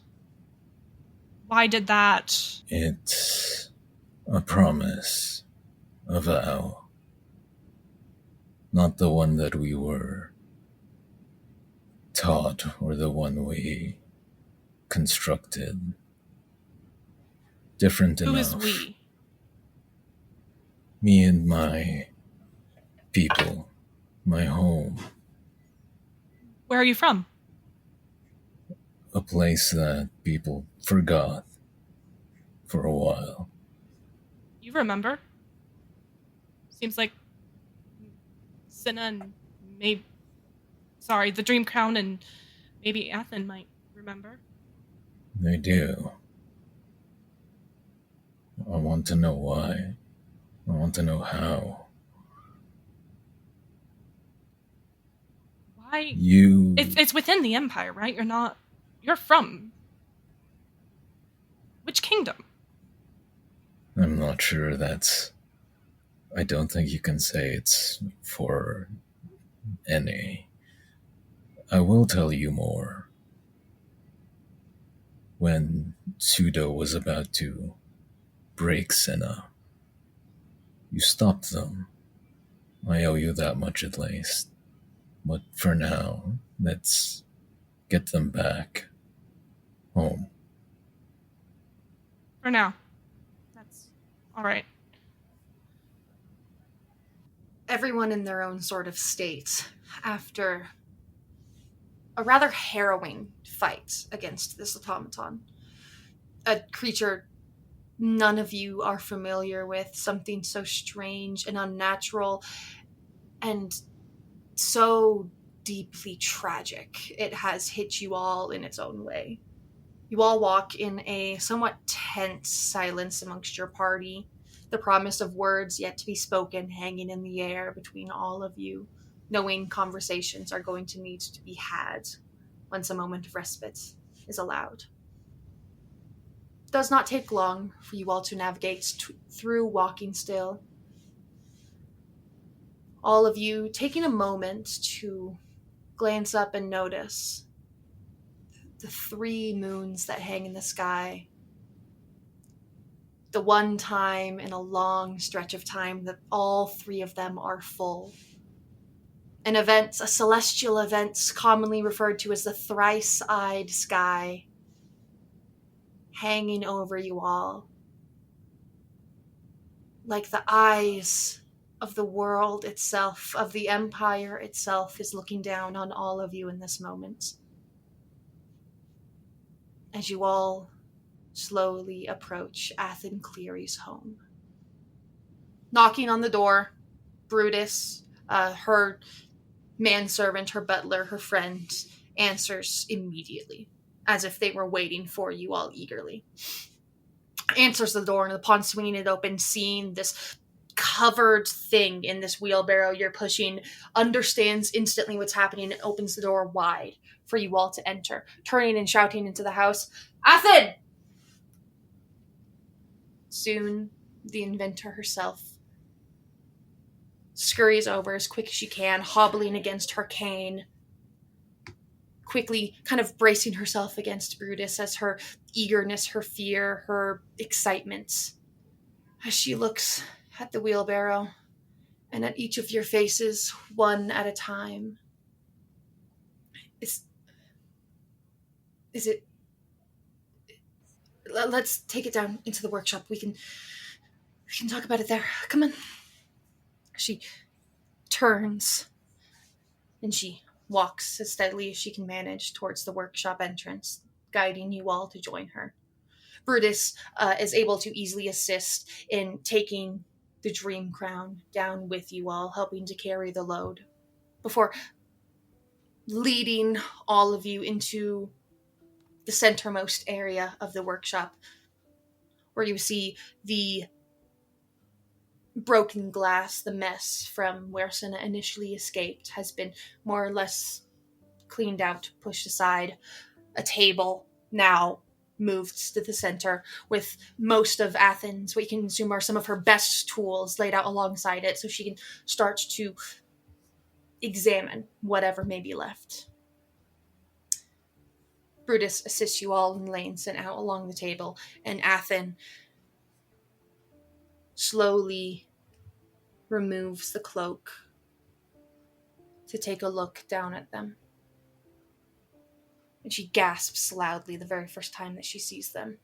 Why did that... It's a promise. A vow. Not the one that we were taught or the one we constructed. Different enough. Who is we? Me and my people, my home. Where are you from? A place that people forgot for a while. You remember? Seems like Cinna and maybe... Sorry, the Dreamcrown and maybe Athen might remember. They do. I want to know why. I want to know how. Why? You... It's within the Empire, right? You're from... Which kingdom? I'm not sure that's... I don't think you can say it's for any. I will tell you more. When Pseudo was about to break Cinna, you stopped them. I owe you that much at least. But for now, let's get them back home. For now. That's all right. Everyone in their own sort of state, after a rather harrowing fight against this automaton. A creature none of you are familiar with, something so strange and unnatural and so deeply tragic. It has hit you all in its own way. You all walk in a somewhat tense silence amongst your party, the promise of words yet to be spoken hanging in the air between all of you, knowing conversations are going to need to be had once a moment of respite is allowed. It does not take long for you all to navigate through Walking Still. All of you taking a moment to glance up and notice the 3 moons that hang in the sky. The one time in a long stretch of time that all 3 of them are full. An event, a celestial event commonly referred to as the thrice-eyed sky, hanging over you all. Like the eyes of the world itself, of the Empire itself, is looking down on all of you in this moment. As you all slowly approach Athen Cleary's home. Knocking on the door, Brutus, her manservant, her butler, her friend, answers immediately, as if they were waiting for you all eagerly. Answers the door, and upon swinging it open, seeing this covered thing in this wheelbarrow you're pushing, understands instantly what's happening and opens the door wide for you all to enter, turning and shouting into the house, "Athen!" Soon, the inventor herself scurries over as quick as she can, hobbling against her cane, quickly kind of bracing herself against Brutus as her eagerness, her fear, her excitement, as she looks at the wheelbarrow and at each of your faces, one at a time. Is it... Let's take it down into the workshop. We can talk about it there. Come on. She turns And she walks as steadily as she can manage towards the workshop entrance, guiding you all to join her. Brutus is able to easily assist in taking the Dreamcrown down with you all, helping to carry the load, before leading all of you into the centermost area of the workshop, where you see the broken glass, the mess from where Senna initially escaped, has been more or less cleaned out, pushed aside. A table now moved to the center with most of Athens, what you can assume are some of her best tools, laid out alongside it so she can start to examine whatever may be left. Brutus assists you all in lanes sent out along the table, and Athen slowly removes the cloak to take a look down at them. And she gasps loudly the very first time that she sees them.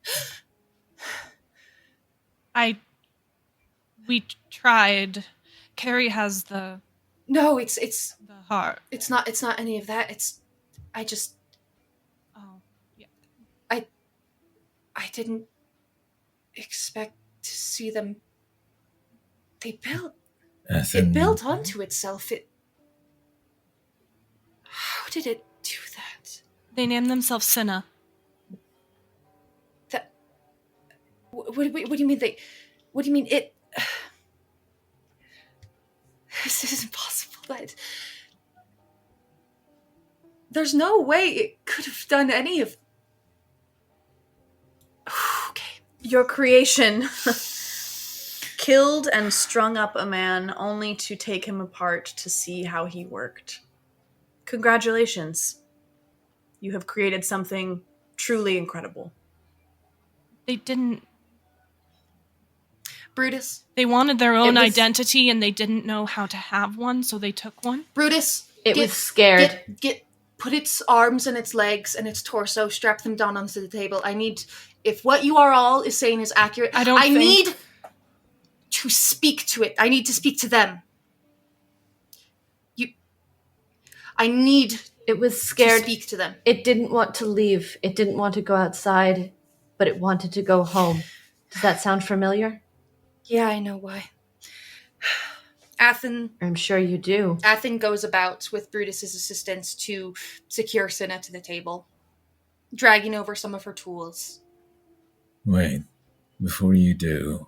We tried. Carrie has the No, it's heart. It's not any of that. Oh, yeah. I didn't expect to see them. It built onto itself. How did it do that? They named themselves Cinna. What do you mean they? What do you mean it? This is impossible. There's no way it could have done any of. Okay. Your creation killed and strung up a man only to take him apart to see how he worked. Congratulations. You have created something truly incredible. They didn't. Brutus. They wanted their own identity and they didn't know how to have one, so they took one. Brutus. It was scared. Put its arms and its legs and its torso, strap them down onto the table. If what you are all is saying is accurate, I need to speak to it. I need to speak to them. It was scared. To speak to them. It didn't want to leave. It didn't want to go outside, but it wanted to go home. Does that sound familiar? Yeah, I know why. Athen. I'm sure you do. Athen goes about with Brutus's assistance to secure Cinna to the table, dragging over some of her tools. Wait, before you do,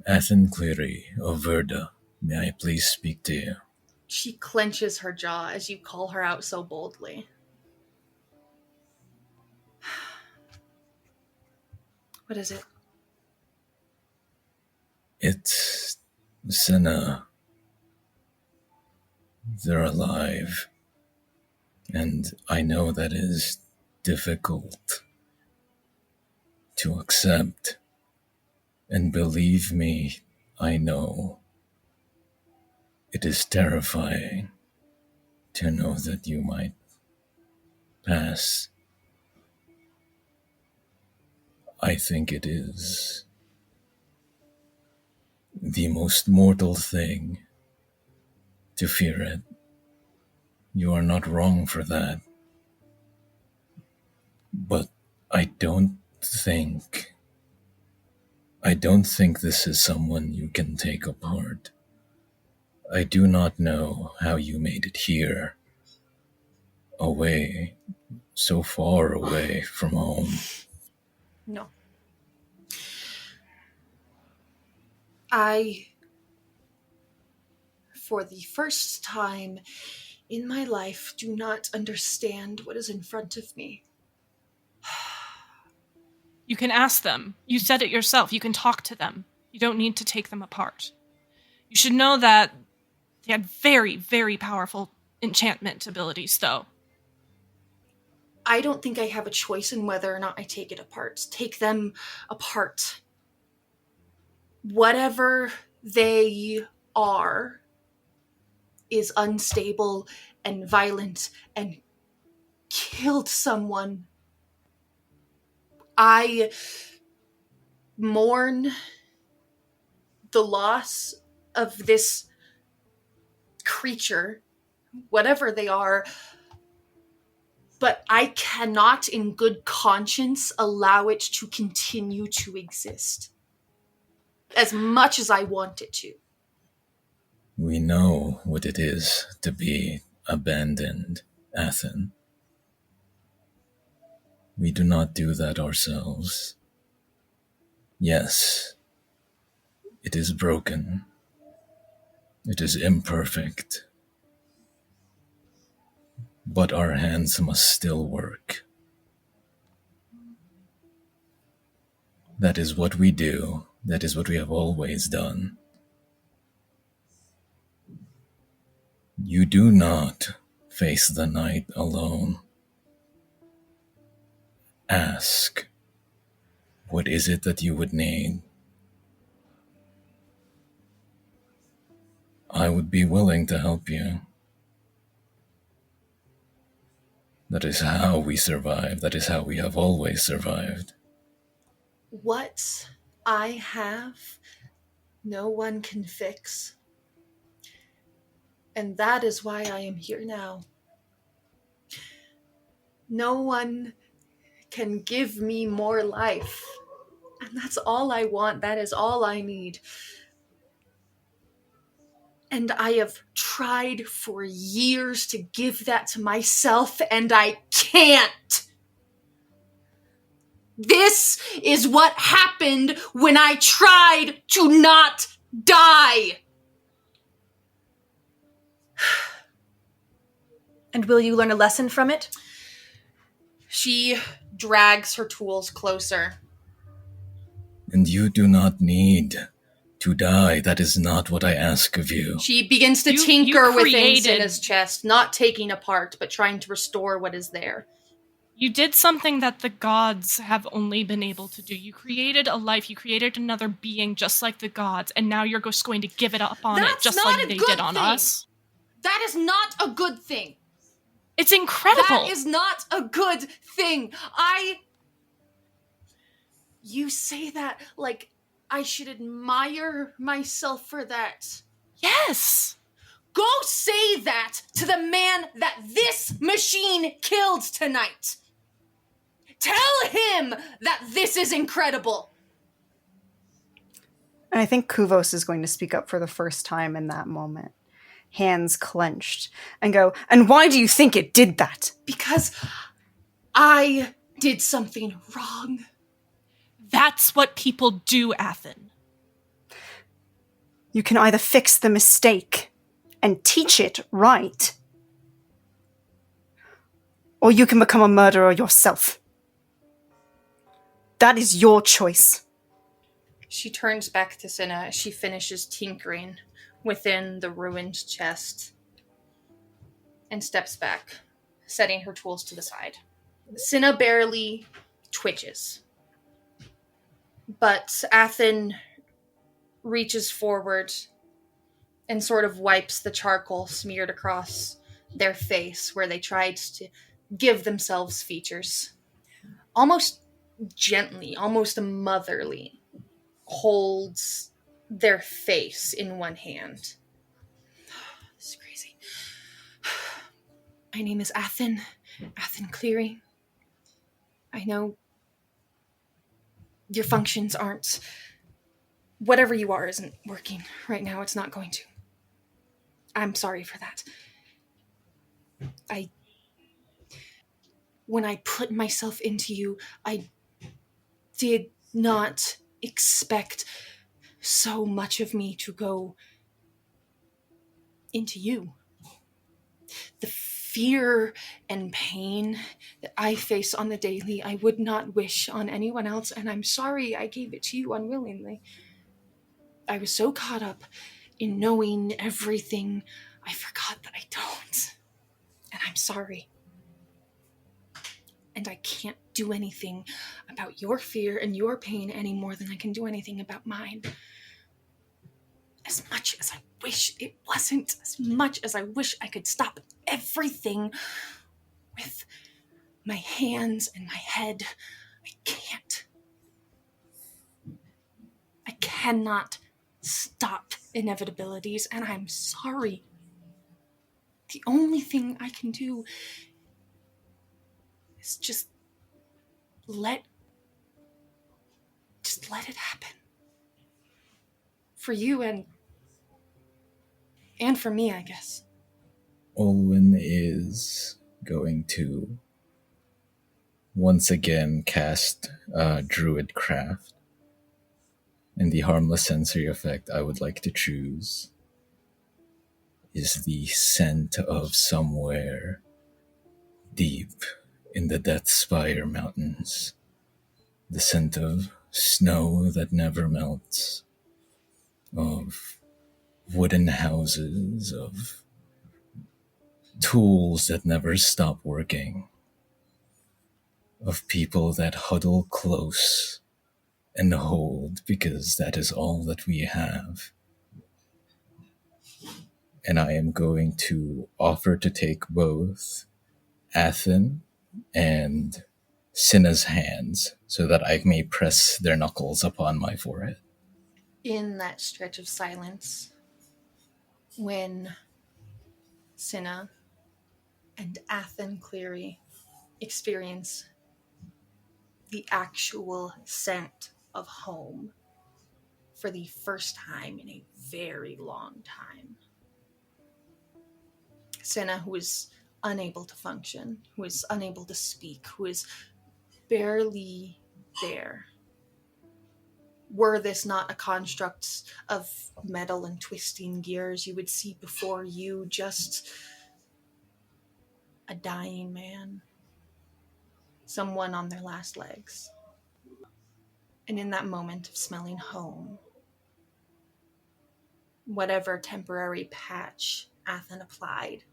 Athen Cleary of Verda, may I please speak to you? She clenches her jaw as you call her out so boldly. What is it? It's Senna. They're alive. And I know that is difficult to accept. And believe me, I know. It is terrifying to know that you might pass. I think it is the most mortal thing to fear it. You are not wrong for that. But I don't think this is someone you can take apart. I do not know how you made it here, away, so far away from home. No. For the first time in my life, do not understand what is in front of me. You can ask them. You said it yourself. You can talk to them. You don't need to take them apart. You should know that they had very, very powerful enchantment abilities, though. I don't think I have a choice in whether or not I take them apart. Whatever they are is unstable and violent and killed someone. I mourn the loss of this creature whatever they are, but I cannot in good conscience allow it to continue to exist as much as I want it to. We know what it is to be abandoned, Athen. We do not do that ourselves. Yes, it is broken. It is imperfect. But our hands must still work. That is what we do. That is what we have always done. You do not face the night alone. Ask, what is it that you would need? I would be willing to help you. That is how we survive. That is how we have always survived. What I have, no one can fix. And that is why I am here now. No one can give me more life. And that's all I want. That is all I need. And I have tried for years to give that to myself, and I can't. This is what happened when I tried to not die. And will you learn a lesson from it? She drags her tools closer. And you do not need to die. That is not what I ask of you. She begins to You tinker with things in created- his chest, not taking apart, but trying to restore what is there. You did something that the gods have only been able to do. You created a life, you created another being just like the gods, and now you're just going to give it up on That's it just not like a they good did on thing. us. That is not a good thing. It's incredible. That is not a good thing. You say that like I should admire myself for that. Yes. Go say that to the man that this machine killed tonight. Tell him that this is incredible. And I think Kuvos is going to speak up for the first time in that moment. Hands clenched. And go, and why do you think it did that? Because I did something wrong. That's what people do, Athen. You can either fix the mistake and teach it right, or you can become a murderer yourself. That is your choice. She turns back to Cinna as she finishes tinkering within the ruined chest and steps back, setting her tools to the side. Cinna barely twitches, but Athen reaches forward and sort of wipes the charcoal smeared across their face where they tried to give themselves features. Almost gently, almost motherly, holds their face in one hand. This is crazy. My name is Athen Cleary. I know your functions aren't... Whatever you are isn't working right now. It's not going to. I'm sorry for that. When I put myself into you, I did not expect so much of me to go into you. The fear and pain that I face on the daily, I would not wish on anyone else, and I'm sorry I gave it to you unwillingly. I was so caught up in knowing everything, I forgot that I don't. And I'm sorry. And I can't do anything about your fear and your pain any more than I can do anything about mine. As much as I wish it wasn't, as much as I wish I could stop everything with my hands and my head, I can't. I cannot stop inevitabilities, and I'm sorry. The only thing I can do is just let it happen. For you and for me, I guess. Olwen is going to once again cast Druidcraft. And the harmless sensory effect I would like to choose is the scent of somewhere deep in the Deathspire Mountains. The scent of snow that never melts, of wooden houses, of tools that never stop working, of people that huddle close and hold because that is all that we have. And I am going to offer to take both Athen and Cinna's hands so that I may press their knuckles upon my forehead. In that stretch of silence, when Cinna and Athen Cleary experience the actual scent of home for the first time in a very long time. Cinna, who is unable to function, who is unable to speak, who is barely there. Were this not a construct of metal and twisting gears, you would see before you just a dying man. Someone on their last legs. And in that moment of smelling home, whatever temporary patch Athen applied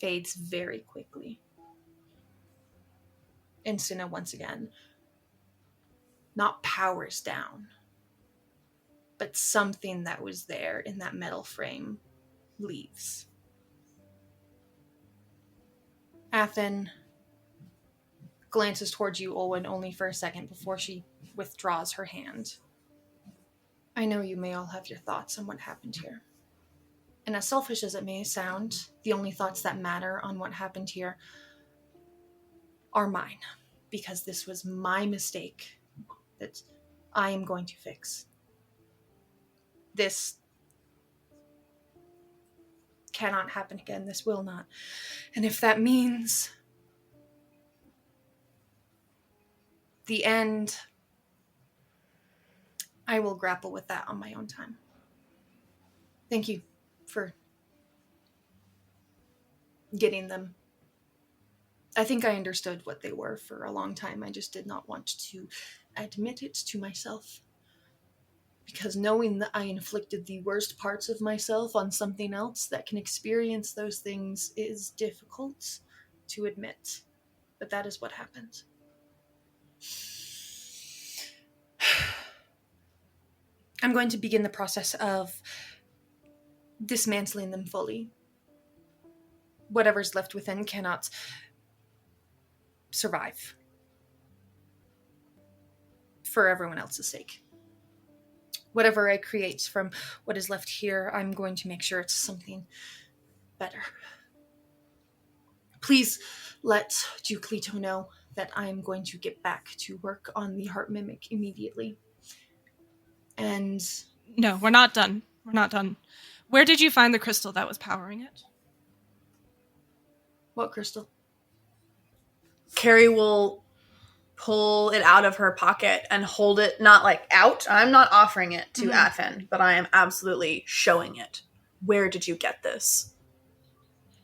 fades very quickly. And Cinna once again not powers down, but something that was there in that metal frame leaves. Athen glances towards you, Olwen, only for a second before she withdraws her hand. I know you may all have your thoughts on what happened here. And as selfish as it may sound, the only thoughts that matter on what happened here are mine, because this was my mistake that I am going to fix. This cannot happen again. This will not. And if that means the end, I will grapple with that on my own time. Thank you for getting them. I think I understood what they were for a long time. I just did not want to admit it to myself. Because knowing that I inflicted the worst parts of myself on something else that can experience those things is difficult to admit. But that is what happened. I'm going to begin the process of dismantling them fully. Whatever's left within cannot survive. For everyone else's sake. Whatever I create from what is left here, I'm going to make sure it's something better. Please let Duke Leto know that I am going to get back to work on the heart mimic immediately. And... No, we're not done. We're not done. Where did you find the crystal that was powering it? What crystal? Carrie will pull it out of her pocket and hold it, not like out. I'm not offering it to Athen, but I am absolutely showing it. Where did you get this?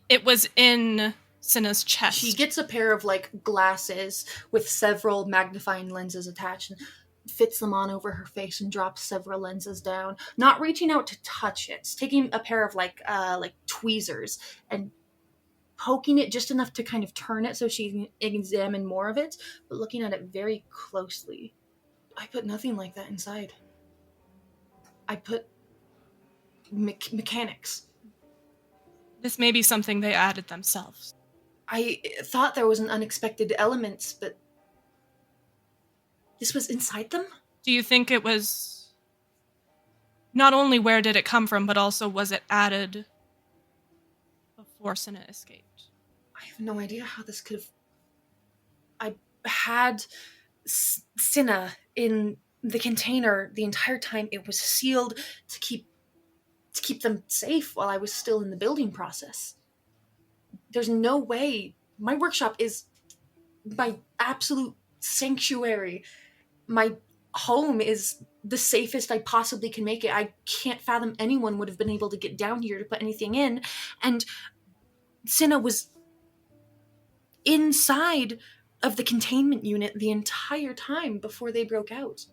It was in Cinna's chest. She gets a pair of glasses with several magnifying lenses attached and fits them on over her face and drops several lenses down, not reaching out to touch it, taking a pair of tweezers and poking it just enough to kind of turn it so she can examine more of it, but looking at it very closely. I put nothing like that inside. I put mechanics. This may be something they added themselves. I thought there was an unexpected element, but this was inside them? Do you think it was... Not only where did it come from, but also was it added before Cinna escaped? I have no idea how this could have... I had Cinna in the container the entire time. It was sealed to keep them safe while I was still in the building process. There's no way. My workshop is my absolute sanctuary. My home is the safest I possibly can make it. I can't fathom anyone would have been able to get down here to put anything in. And Cinna was inside of the containment unit the entire time before they broke out.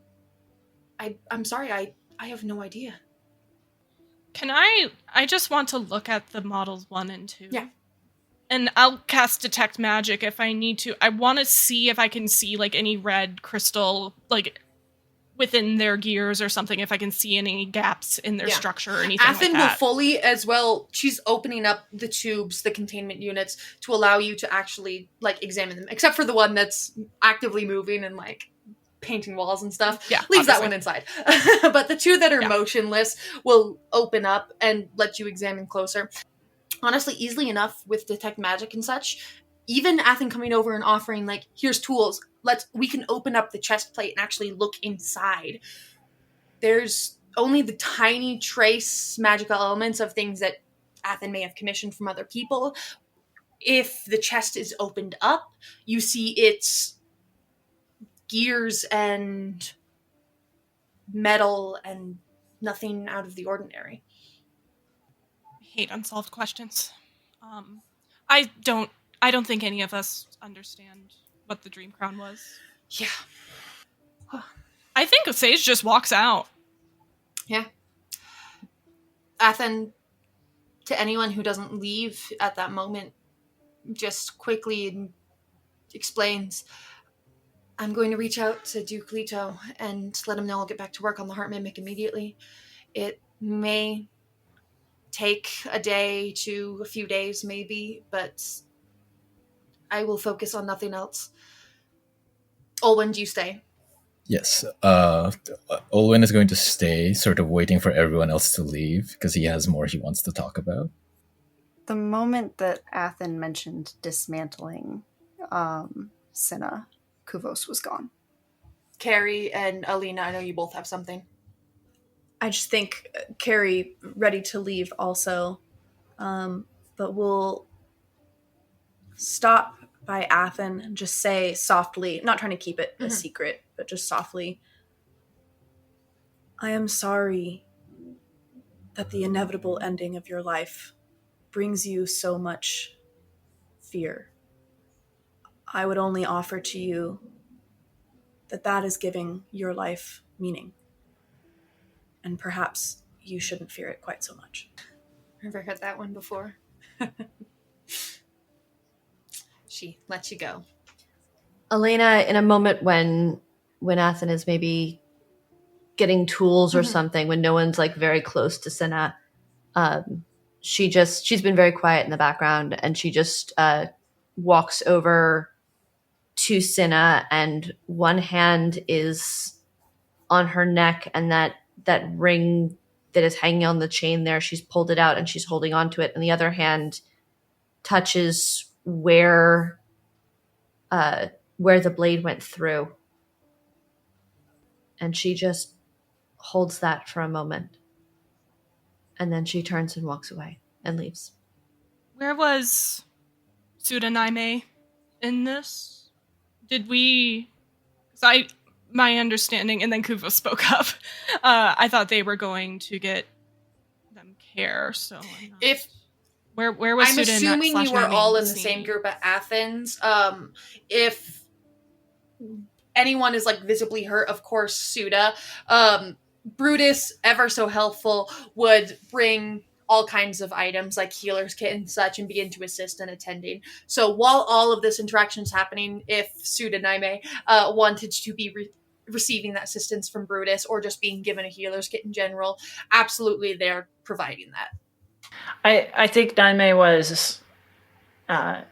I'm sorry, I have no idea. Can I just want to look at the models 1 and 2. Yeah. And I'll cast Detect Magic if I need to. I want to see if I can see, like, any red crystal, like, within their gears or something, if I can see any gaps in their structure or anything Athen like that. will fully as well. She's opening up the tubes, the containment units, to allow you to actually, like, examine them. Except for the one that's actively moving and, like, painting walls and stuff. Yeah, leaves that obviously. one inside. But the two that are motionless will open up and let you examine closer. Honestly, easily enough with Detect Magic and such. Even Athen coming over and offering, like, here's tools. We can open up the chest plate and actually look inside. There's only the tiny trace magical elements of things that Athen may have commissioned from other people. If the chest is opened up, you see its gears and metal and nothing out of the ordinary. I hate unsolved questions. I don't think any of us understand what the Dreamcrown was. Yeah. I think Sage just walks out. Yeah. Athen, to anyone who doesn't leave at that moment, just quickly explains, I'm going to reach out to Duke Leto and let him know I'll get back to work on the Heart Mimic immediately. It may take a day to a few days, maybe, but I will focus on nothing else. Olwen, do you stay? Yes. Olwen is going to stay, sort of waiting for everyone else to leave, because he has more he wants to talk about. The moment that Athen mentioned dismantling Cinna, Kuvos was gone. Carrie and Alina, I know you both have something. I just think Carrie ready to leave also, but we'll stop by Athen and just say softly, not trying to keep it a secret, but just softly, I am sorry that the inevitable ending of your life brings you so much fear. I would only offer to you that is giving your life meaning. And perhaps you shouldn't fear it quite so much. Never heard that one before. She lets you go. Elena, in a moment when Athen is maybe getting tools or something, when no one's like very close to Cinna, she's been very quiet in the background, and she just walks over to Cinna, and one hand is on her neck, and that ring that is hanging on the chain there, she's pulled it out and she's holding on to it, and the other hand touches where the blade went through, and she just holds that for a moment, and then she turns and walks away and leaves. Where was Suda Naime in this? Did we... my understanding, and then Kuvo spoke up, I thought they were going to get them care, so... Where was I'm Suda assuming you were all in the scene? same group at Athens. If anyone is, like, visibly hurt, of course, Suda. Brutus, ever so helpful, would bring all kinds of items, like healer's kit and such, and begin to assist in attending. So while all of this interaction is happening, if Suda Naime wanted to be receiving that assistance from Brutus, or just being given a healer's kit in general, absolutely they're providing that. I think Naime was an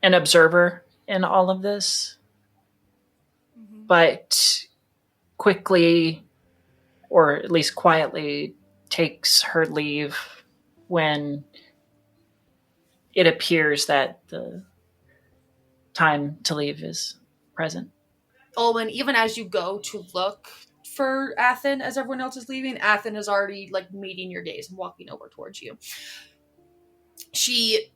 observer in all of this, but quickly, or at least quietly, takes her leave when it appears that the time to leave is present. Olwen, even as you go to look for Athen as everyone else is leaving, Athen is already like meeting your gaze and walking over towards you. She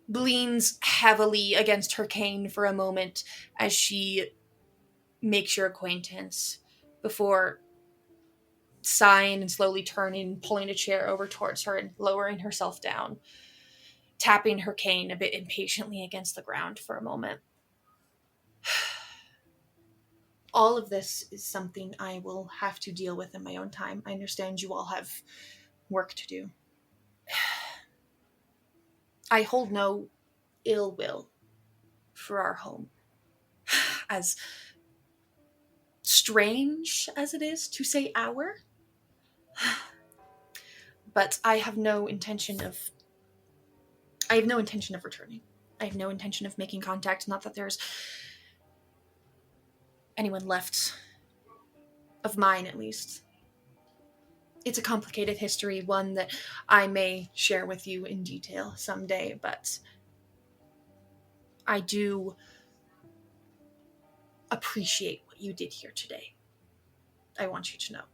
leans heavily against her cane for a moment as she makes your acquaintance before sighing and slowly turning, pulling a chair over towards her and lowering herself down, tapping her cane a bit impatiently against the ground for a moment. All of this is something I will have to deal with in my own time. I understand you all have work to do. I hold no ill will for our home. As strange as it is to say our, but I have no intention of returning. I have no intention of making contact. Not that there's anyone left of mine, at least. It's a complicated history, one that I may share with you in detail someday, but I do appreciate what you did here today. I want you to know.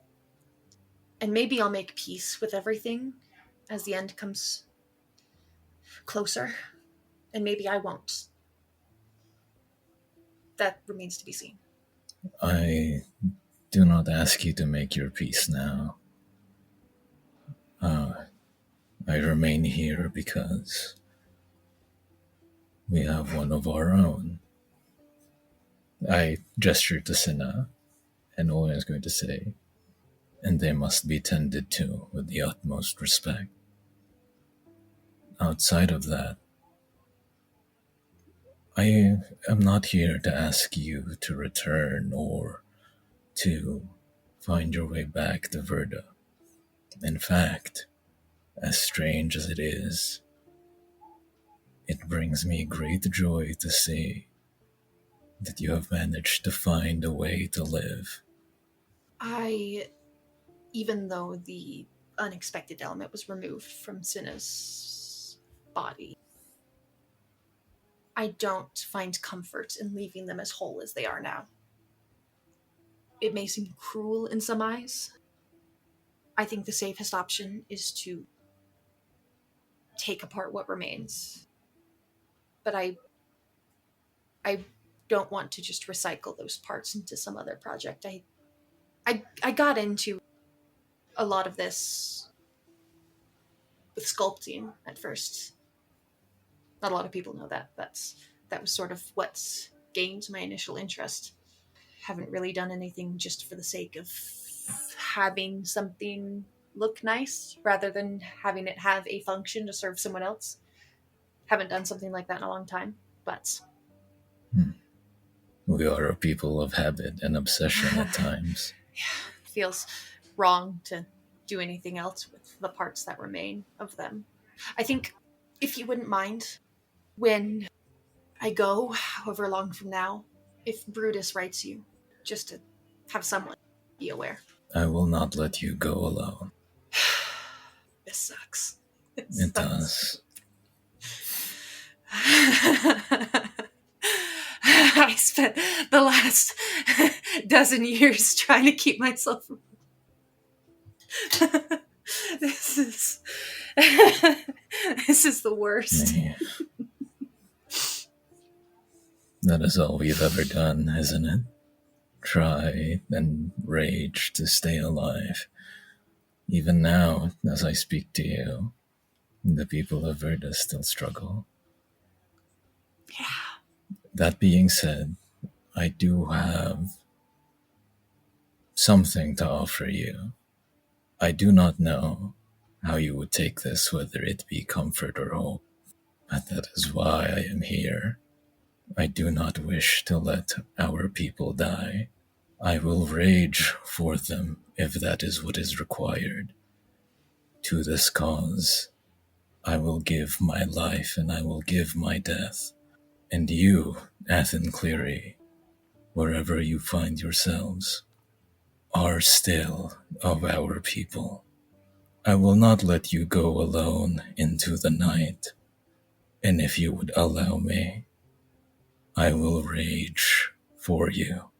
And maybe I'll make peace with everything as the end comes closer, and maybe I won't. That remains to be seen. I do not ask you to make your peace now. I remain here because we have one of our own. I gesture to Cinna, and Owen is going to say, and they must be tended to with the utmost respect. Outside of that, I am not here to ask you to return or to find your way back to Verda. In fact, as strange as it is, it brings me great joy to see that you have managed to find a way to live. Even though the unexpected element was removed from Cinna's body, I don't find comfort in leaving them as whole as they are now. It may seem cruel in some eyes. I think the safest option is to take apart what remains. But I don't want to just recycle those parts into some other project. I got into a lot of this with sculpting at first. Not a lot of people know that, but that was sort of what gained my initial interest. Haven't really done anything just for the sake of having something look nice rather than having it have a function to serve someone else. Haven't done something like that in a long time, but... We are a people of habit and obsession at times. Yeah, it feels wrong to do anything else with the parts that remain of them. I think, if you wouldn't mind, when I go, however long from now, if Brutus writes you, just to have someone be aware. I will not let you go alone. This sucks. It does. I spent the last dozen years trying to keep myself from... This is the worst. Yeah. That is all we've ever done, isn't it? Try and rage to stay alive. Even now, as I speak to you, the people of Verda still struggle. Yeah. That being said, I do have something to offer you. I do not know how you would take this, whether it be comfort or hope, but that is why I am here. I do not wish to let our people die. I will rage for them if that is what is required. To this cause, I will give my life and I will give my death. And you, Athen Cleary, wherever you find yourselves, are still of our people. I will not let you go alone into the night. And if you would allow me, I will rage for you.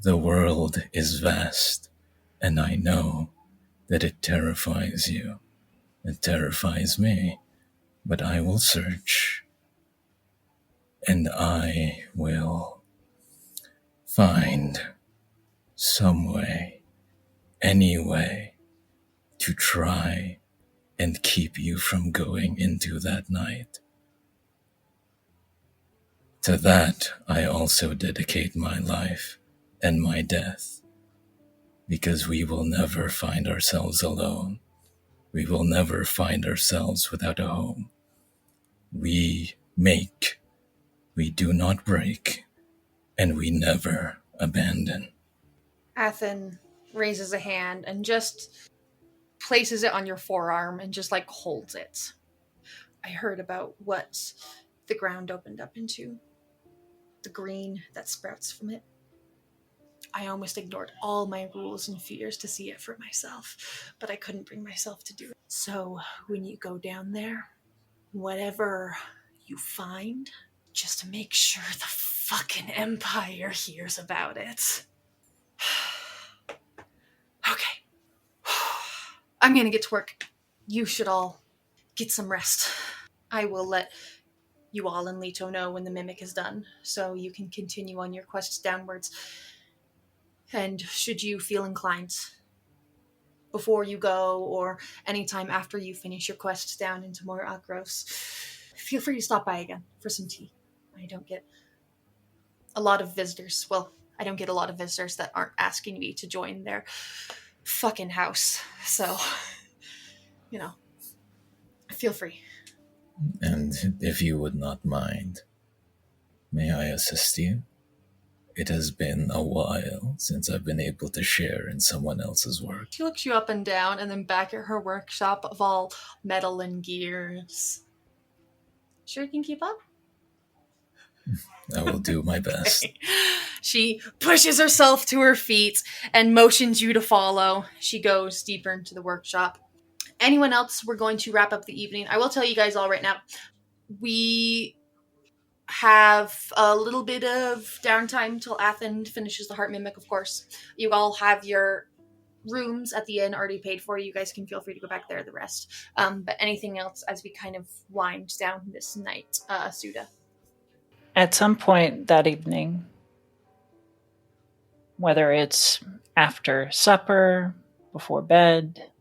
The world is vast, and I know that it terrifies you. It terrifies me, but I will search, and I will find some way, any way, to try and keep you from going into that night. To that, I also dedicate my life and my death, because we will never find ourselves alone. We will never find ourselves without a home. We make, we do not break, and we never abandon. Athen raises a hand and just places it on your forearm and just like holds it. I heard about what the ground opened up into, the green that sprouts from it. I almost ignored all my rules and fears to see it for myself, but I couldn't bring myself to do it. So when you go down there, whatever you find, just make sure the fucking Empire hears about it. Okay. I'm gonna get to work. You should all get some rest. I will let you all and Leto know when the mimic is done, so you can continue on your quests downwards. And should you feel inclined, before you go or anytime after you finish your quest down into more Akros, feel free to stop by again for some tea. I don't get a lot of visitors. Well, I don't get a lot of visitors that aren't asking me to join their fucking house. So, feel free. And if you would not mind, may I assist you? It has been a while since I've been able to share in someone else's work. She looks you up and down, and then back at her workshop of all metal and gears. Sure you can keep up? I will do my best. She pushes herself to her feet and motions you to follow. She goes deeper into the workshop. Anyone else? We're going to wrap up the evening. I will tell you guys all right now. We have a little bit of downtime till Athen finishes the Heart Mimic, of course. You all have your rooms at the inn already paid for. You guys can feel free to go back there, the rest. But anything else as we kind of wind down this night, Suda? At some point that evening, whether it's after supper, before bed,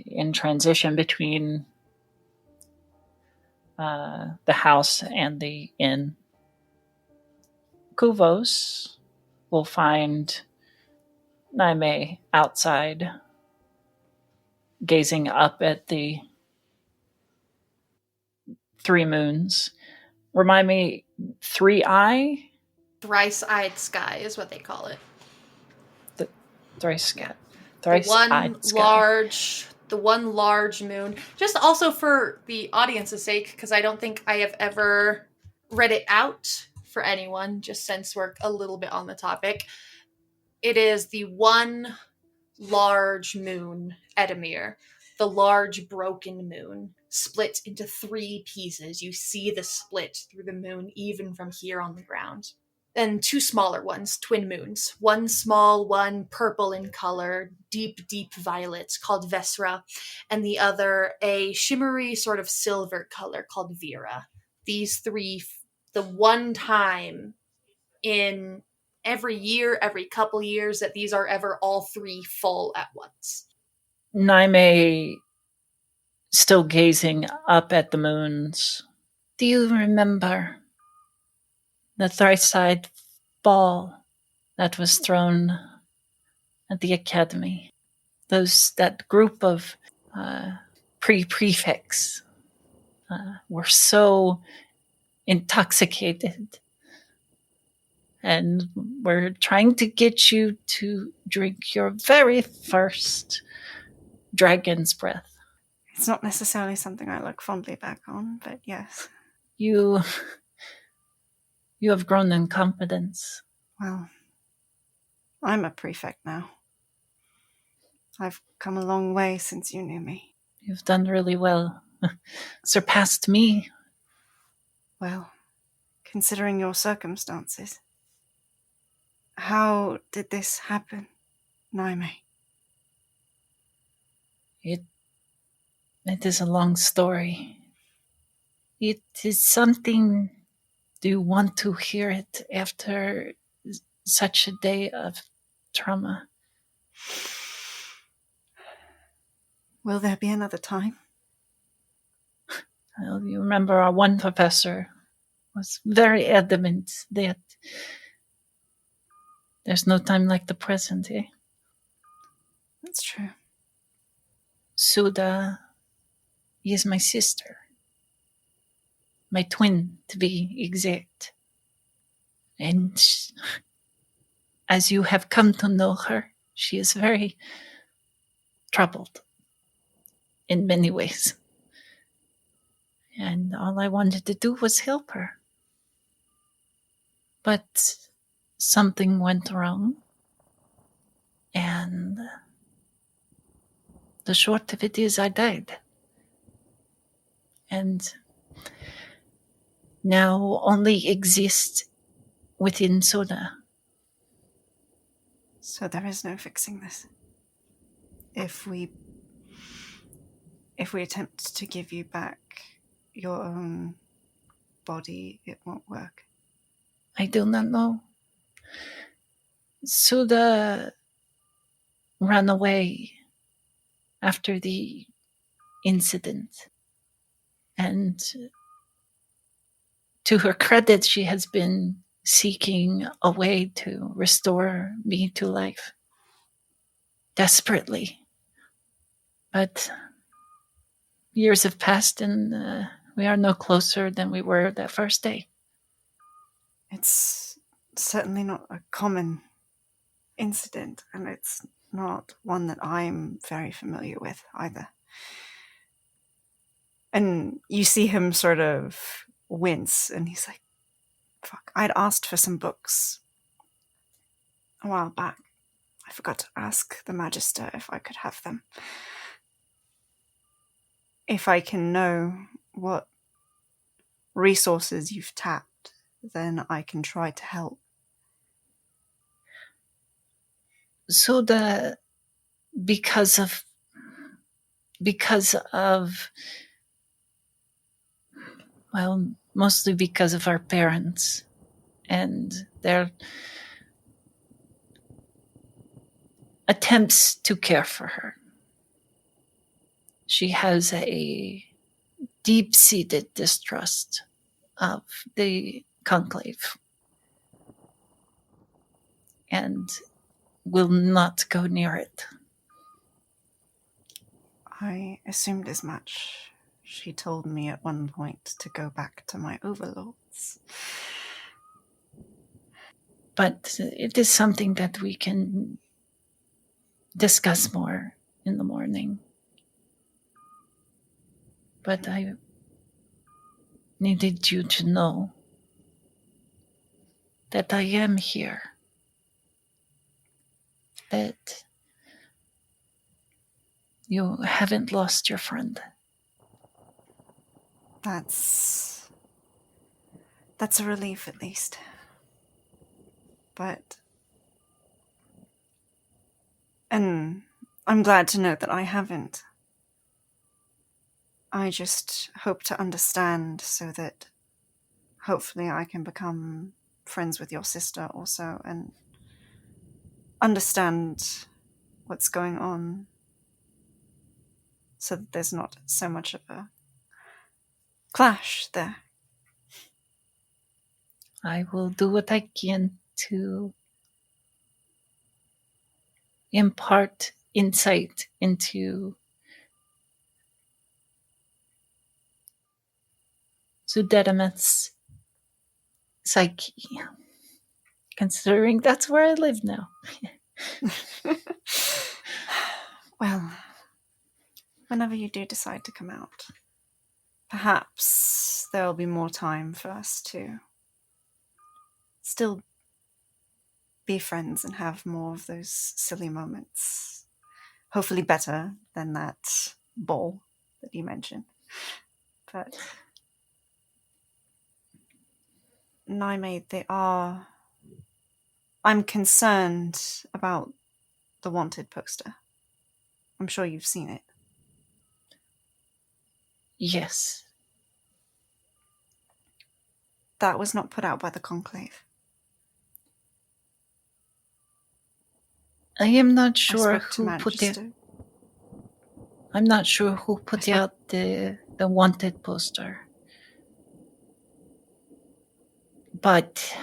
in transition between the house and the inn, Kuvos will find Naime outside, gazing up at the three moons. Remind me, 3-eye? Thrice-eyed sky is what they call it. Thrice-eyed The one large moon. Just also for the audience's sake, because I don't think I have ever read it out for anyone, just since we're a little bit on the topic. It is the one large moon, Edamir. The large broken moon, split into 3 pieces. You see the split through the moon even from here on the ground. And 2 smaller ones, twin moons. One small, one purple in color, deep, deep violet, called Vesra, and the other a shimmery sort of silver color called Vera. These 3, the one time in every year, every couple years that these are ever all 3 full at once. Naime, still gazing up at the moons. Do you remember the thrice-eyed ball that was thrown at the academy? That group of prefects were so intoxicated, and we're trying to get you to drink your very first dragon's breath. It's not necessarily something I look fondly back on, but yes. You have grown in confidence. Well, I'm a prefect now. I've come a long way since you knew me. You've done really well. surpassed me. Well, considering your circumstances, how did this happen, Naime? It is a long story. It is something. Do you want to hear it after such a day of trauma? Will there be another time? Well, you remember our one professor was very adamant that there's no time like the present, eh? That's true. Suda is my sister. My twin, to be exact. And as you have come to know her, she is very troubled in many ways. And all I wanted to do was help her. But something went wrong. And the short of it is I died. And now only exist within Soda. So there is no fixing this. If we attempt to give you back your own body, it won't work. I do not know. Suda ran away after the incident. And to her credit, she has been seeking a way to restore me to life. Desperately. But years have passed and we are no closer than we were that first day. It's certainly not a common incident, and it's not one that I'm very familiar with either. And you see him sort of wince, and he's like, fuck, I'd asked for some books a while back. I forgot to ask the Magister if I could have them. If I can know what resources you've tapped, then I can try to help. So because of well, mostly because of our parents and their attempts to care for her. She has a deep-seated distrust of the conclave and will not go near it. I assumed as much. She told me at one point to go back to my overlords. But it is something that we can discuss more in the morning. But I needed you to know that I am here. That you haven't lost your friend. That's a relief, at least. And I'm glad to know that I haven't. I just hope to understand so that hopefully I can become friends with your sister also and understand what's going on so that there's not so much of a clash there. I will do what I can to impart insight into Zudedamet's psyche, considering that's where I live now. Well, whenever you do decide to come out, perhaps there'll be more time for us to still be friends and have more of those silly moments. Hopefully better than that ball that you mentioned. But Naime, they are... I'm concerned about the wanted poster. I'm sure you've seen it. Yes. That was not put out by the Conclave. I am not I sure spoke to who put it. Magister. I'm not sure who put spoke- out the wanted poster. But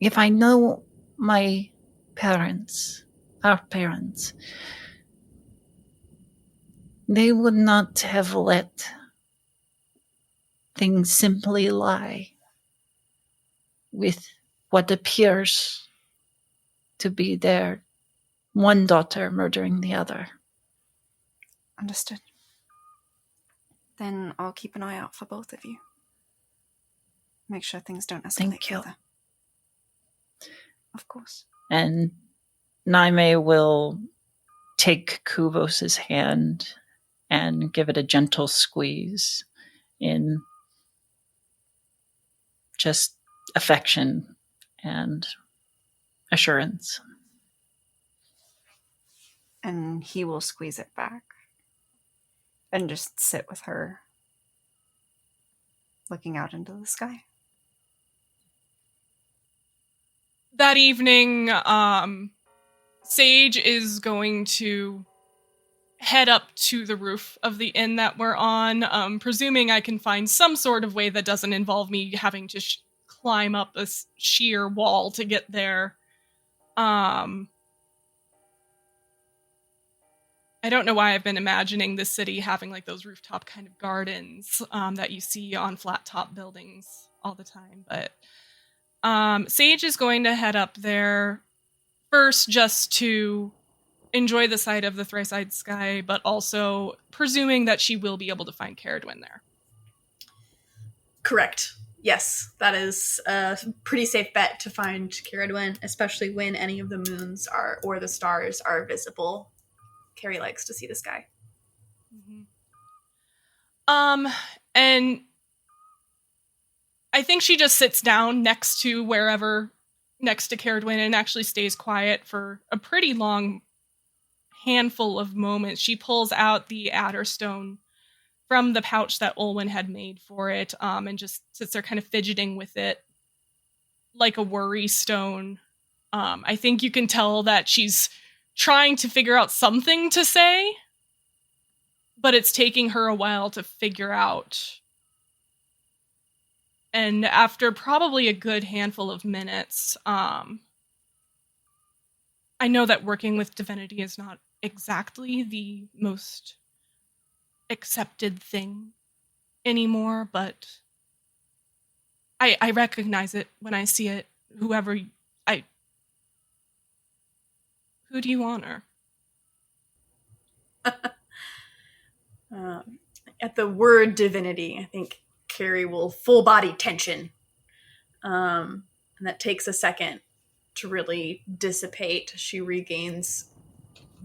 if I know my parents, our parents, they would not have let things simply lie with what appears to be their one daughter murdering the other. Understood. Then I'll keep an eye out for both of you. Make sure things don't escalate Thank you. further. Of course. And Naime will take Kuvos' hand and give it a gentle squeeze in just affection and assurance. And he will squeeze it back and just sit with her, looking out into the sky. That evening, Sage is going to head up to the roof of the inn that we're on, presuming I can find some sort of way that doesn't involve me having to climb up a sheer wall to get there. I don't know why I've been imagining this city having like those rooftop kind of gardens that you see on flat top buildings all the time, but Sage is going to head up there first just to enjoy the sight of the thrice-eyed sky, but also presuming that she will be able to find Caradwyn there. Correct. Yes, that is a pretty safe bet to find Caradwyn, especially when any of the moons are or the stars are visible. Carrie likes to see the sky. Mm-hmm. And I think she just sits down next to Caradwyn and actually stays quiet for a pretty long handful of moments. She pulls out the Adderstone from the pouch that Olwen had made for it, and just sits there kind of fidgeting with it like a worry stone. I think you can tell that she's trying to figure out something to say, but it's taking her a while to figure out. And after probably a good handful of minutes, I know that working with divinity is not exactly the most accepted thing anymore, but I recognize it when I see it. Who do you honor? At the word divinity, I think Carrie will full body tension. And that takes a second to really dissipate. She regains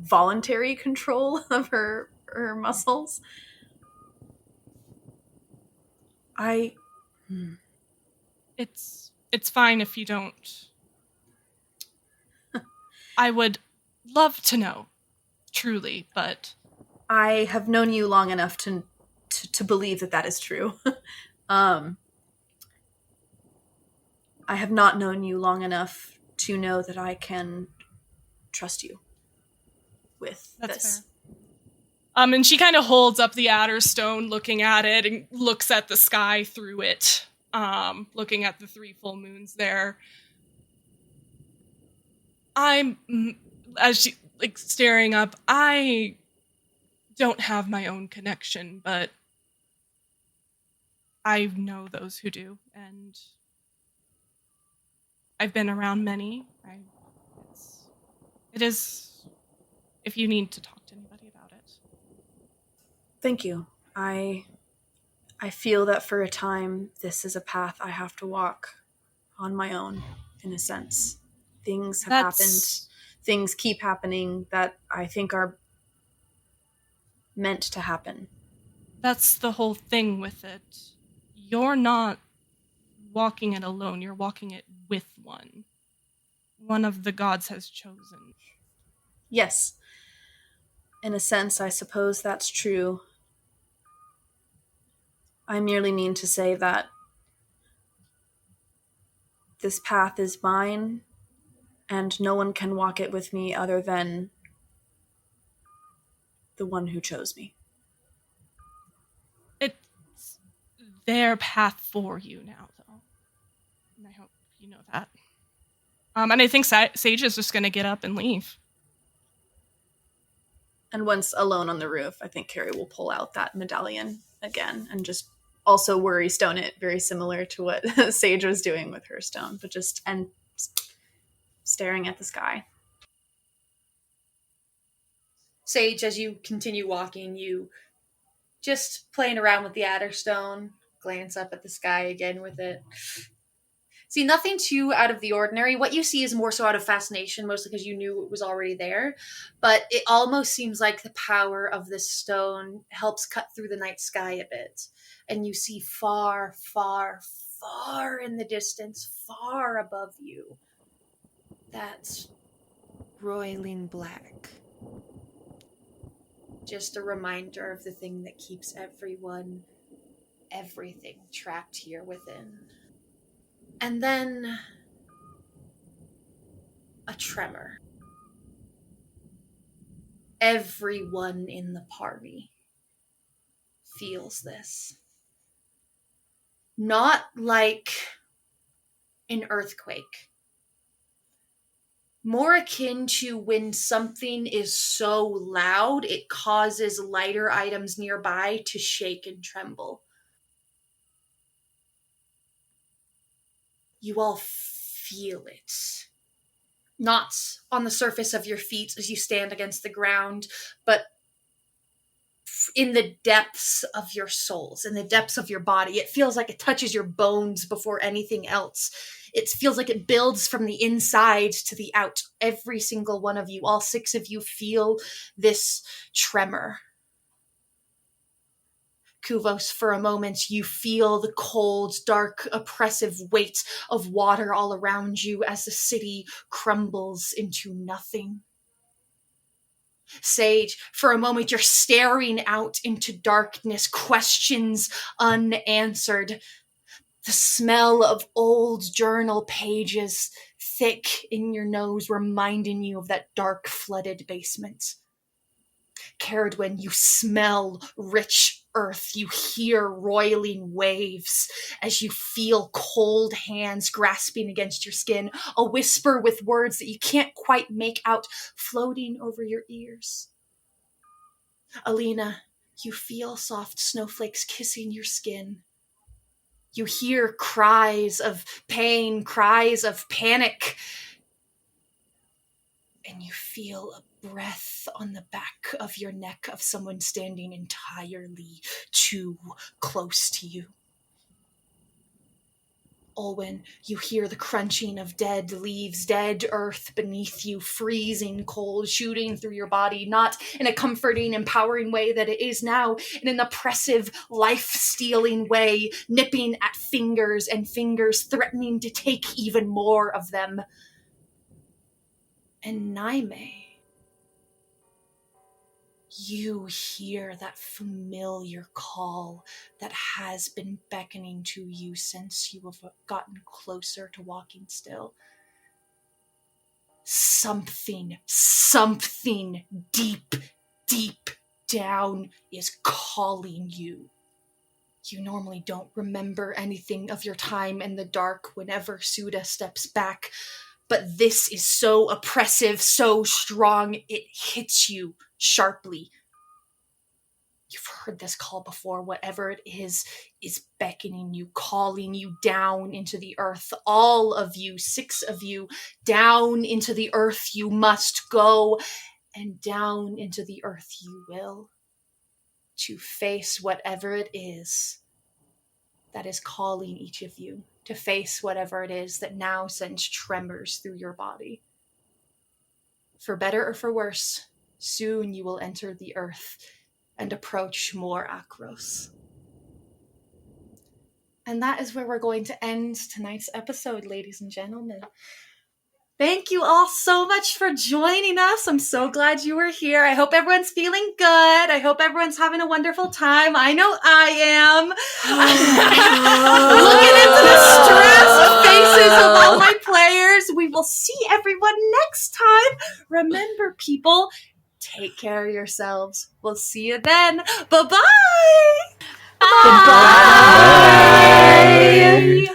voluntary control of her muscles. It's fine if you don't. I would love to know, truly, but I have known you long enough to believe that is true. I have not known you long enough to know that I can trust you with that's this. fair. And she kind of holds up the Adderstone, looking at it, and looks at the sky through it, looking at the 3 full moons there. As she, like, staring up, I don't have my own connection, but I know those who do, and I've been around many. It is, if you need to talk to anybody about it. Thank you. I feel that for a time, this is a path I have to walk on my own, in a sense. Things have happened. Things keep happening that I think are meant to happen. That's the whole thing with it. You're not walking it alone, you're walking it with one. One of the gods has chosen. Yes. In a sense, I suppose that's true. I merely mean to say that this path is mine, and no one can walk it with me other than the one who chose me. It's their path for you now, though. And I hope you know that. And I think Sage is just going to get up and leave. And once alone on the roof, I think Carrie will pull out that medallion again and just also worry stone it, very similar to what Sage was doing with her stone, but just and staring at the sky. Sage, as you continue walking, you just playing around with the Adderstone, glance up at the sky again with it. See, nothing too out of the ordinary. What you see is more so out of fascination, mostly because you knew it was already there. But it almost seems like the power of this stone helps cut through the night sky a bit. And you see far, far, far in the distance, far above you, that's roiling black. Just a reminder of the thing that keeps everything trapped here within. And then a tremor. Everyone in the party feels this. Not like an earthquake. More akin to when something is so loud it causes lighter items nearby to shake and tremble. You all feel it. Not on the surface of your feet as you stand against the ground, but in the depths of your souls, in the depths of your body. It feels like it touches your bones before anything else. It feels like it builds from the inside to the out. Every single one of you, all 6 of you, feel this tremor. Kuvos, for a moment, you feel the cold, dark, oppressive weight of water all around you as the city crumbles into nothing. Sage, for a moment, you're staring out into darkness, questions unanswered. The smell of old journal pages thick in your nose, reminding you of that dark, flooded basement. Caradwin, you smell rich earth. You hear roiling waves as you feel cold hands grasping against your skin, a whisper with words that you can't quite make out floating over your ears. Alina, you feel soft snowflakes kissing your skin. You hear cries of pain, cries of panic, and you feel a breath on the back of your neck of someone standing entirely too close to you. Olwen, you hear the crunching of dead leaves, dead earth beneath you, freezing cold, shooting through your body, not in a comforting, empowering way that it is now, in an oppressive, life-stealing way, nipping at fingers and fingers, threatening to take even more of them. And Naime, you hear that familiar call that has been beckoning to you since you have gotten closer to walking still. Something deep, deep down is calling you. You normally don't remember anything of your time in the dark whenever Suda steps back, but this is so oppressive, so strong, it hits you sharply. You've heard this call before. Whatever it is beckoning you, calling you down into the earth. All of you, 6 of you, down into the earth you must go, and down into the earth you will, to face whatever it is that is calling each of you, to face whatever it is that now sends tremors through your body. For better or for worse, soon you will enter the earth, and approach more Akros. And that is where we're going to end tonight's episode, ladies and gentlemen. Thank you all so much for joining us. I'm so glad you were here. I hope everyone's feeling good. I hope everyone's having a wonderful time. I know I am. Looking into the stressed faces of all my players. We will see everyone next time. Remember, people, take care of yourselves. We'll see you then. Bye-bye. Bye. Bye.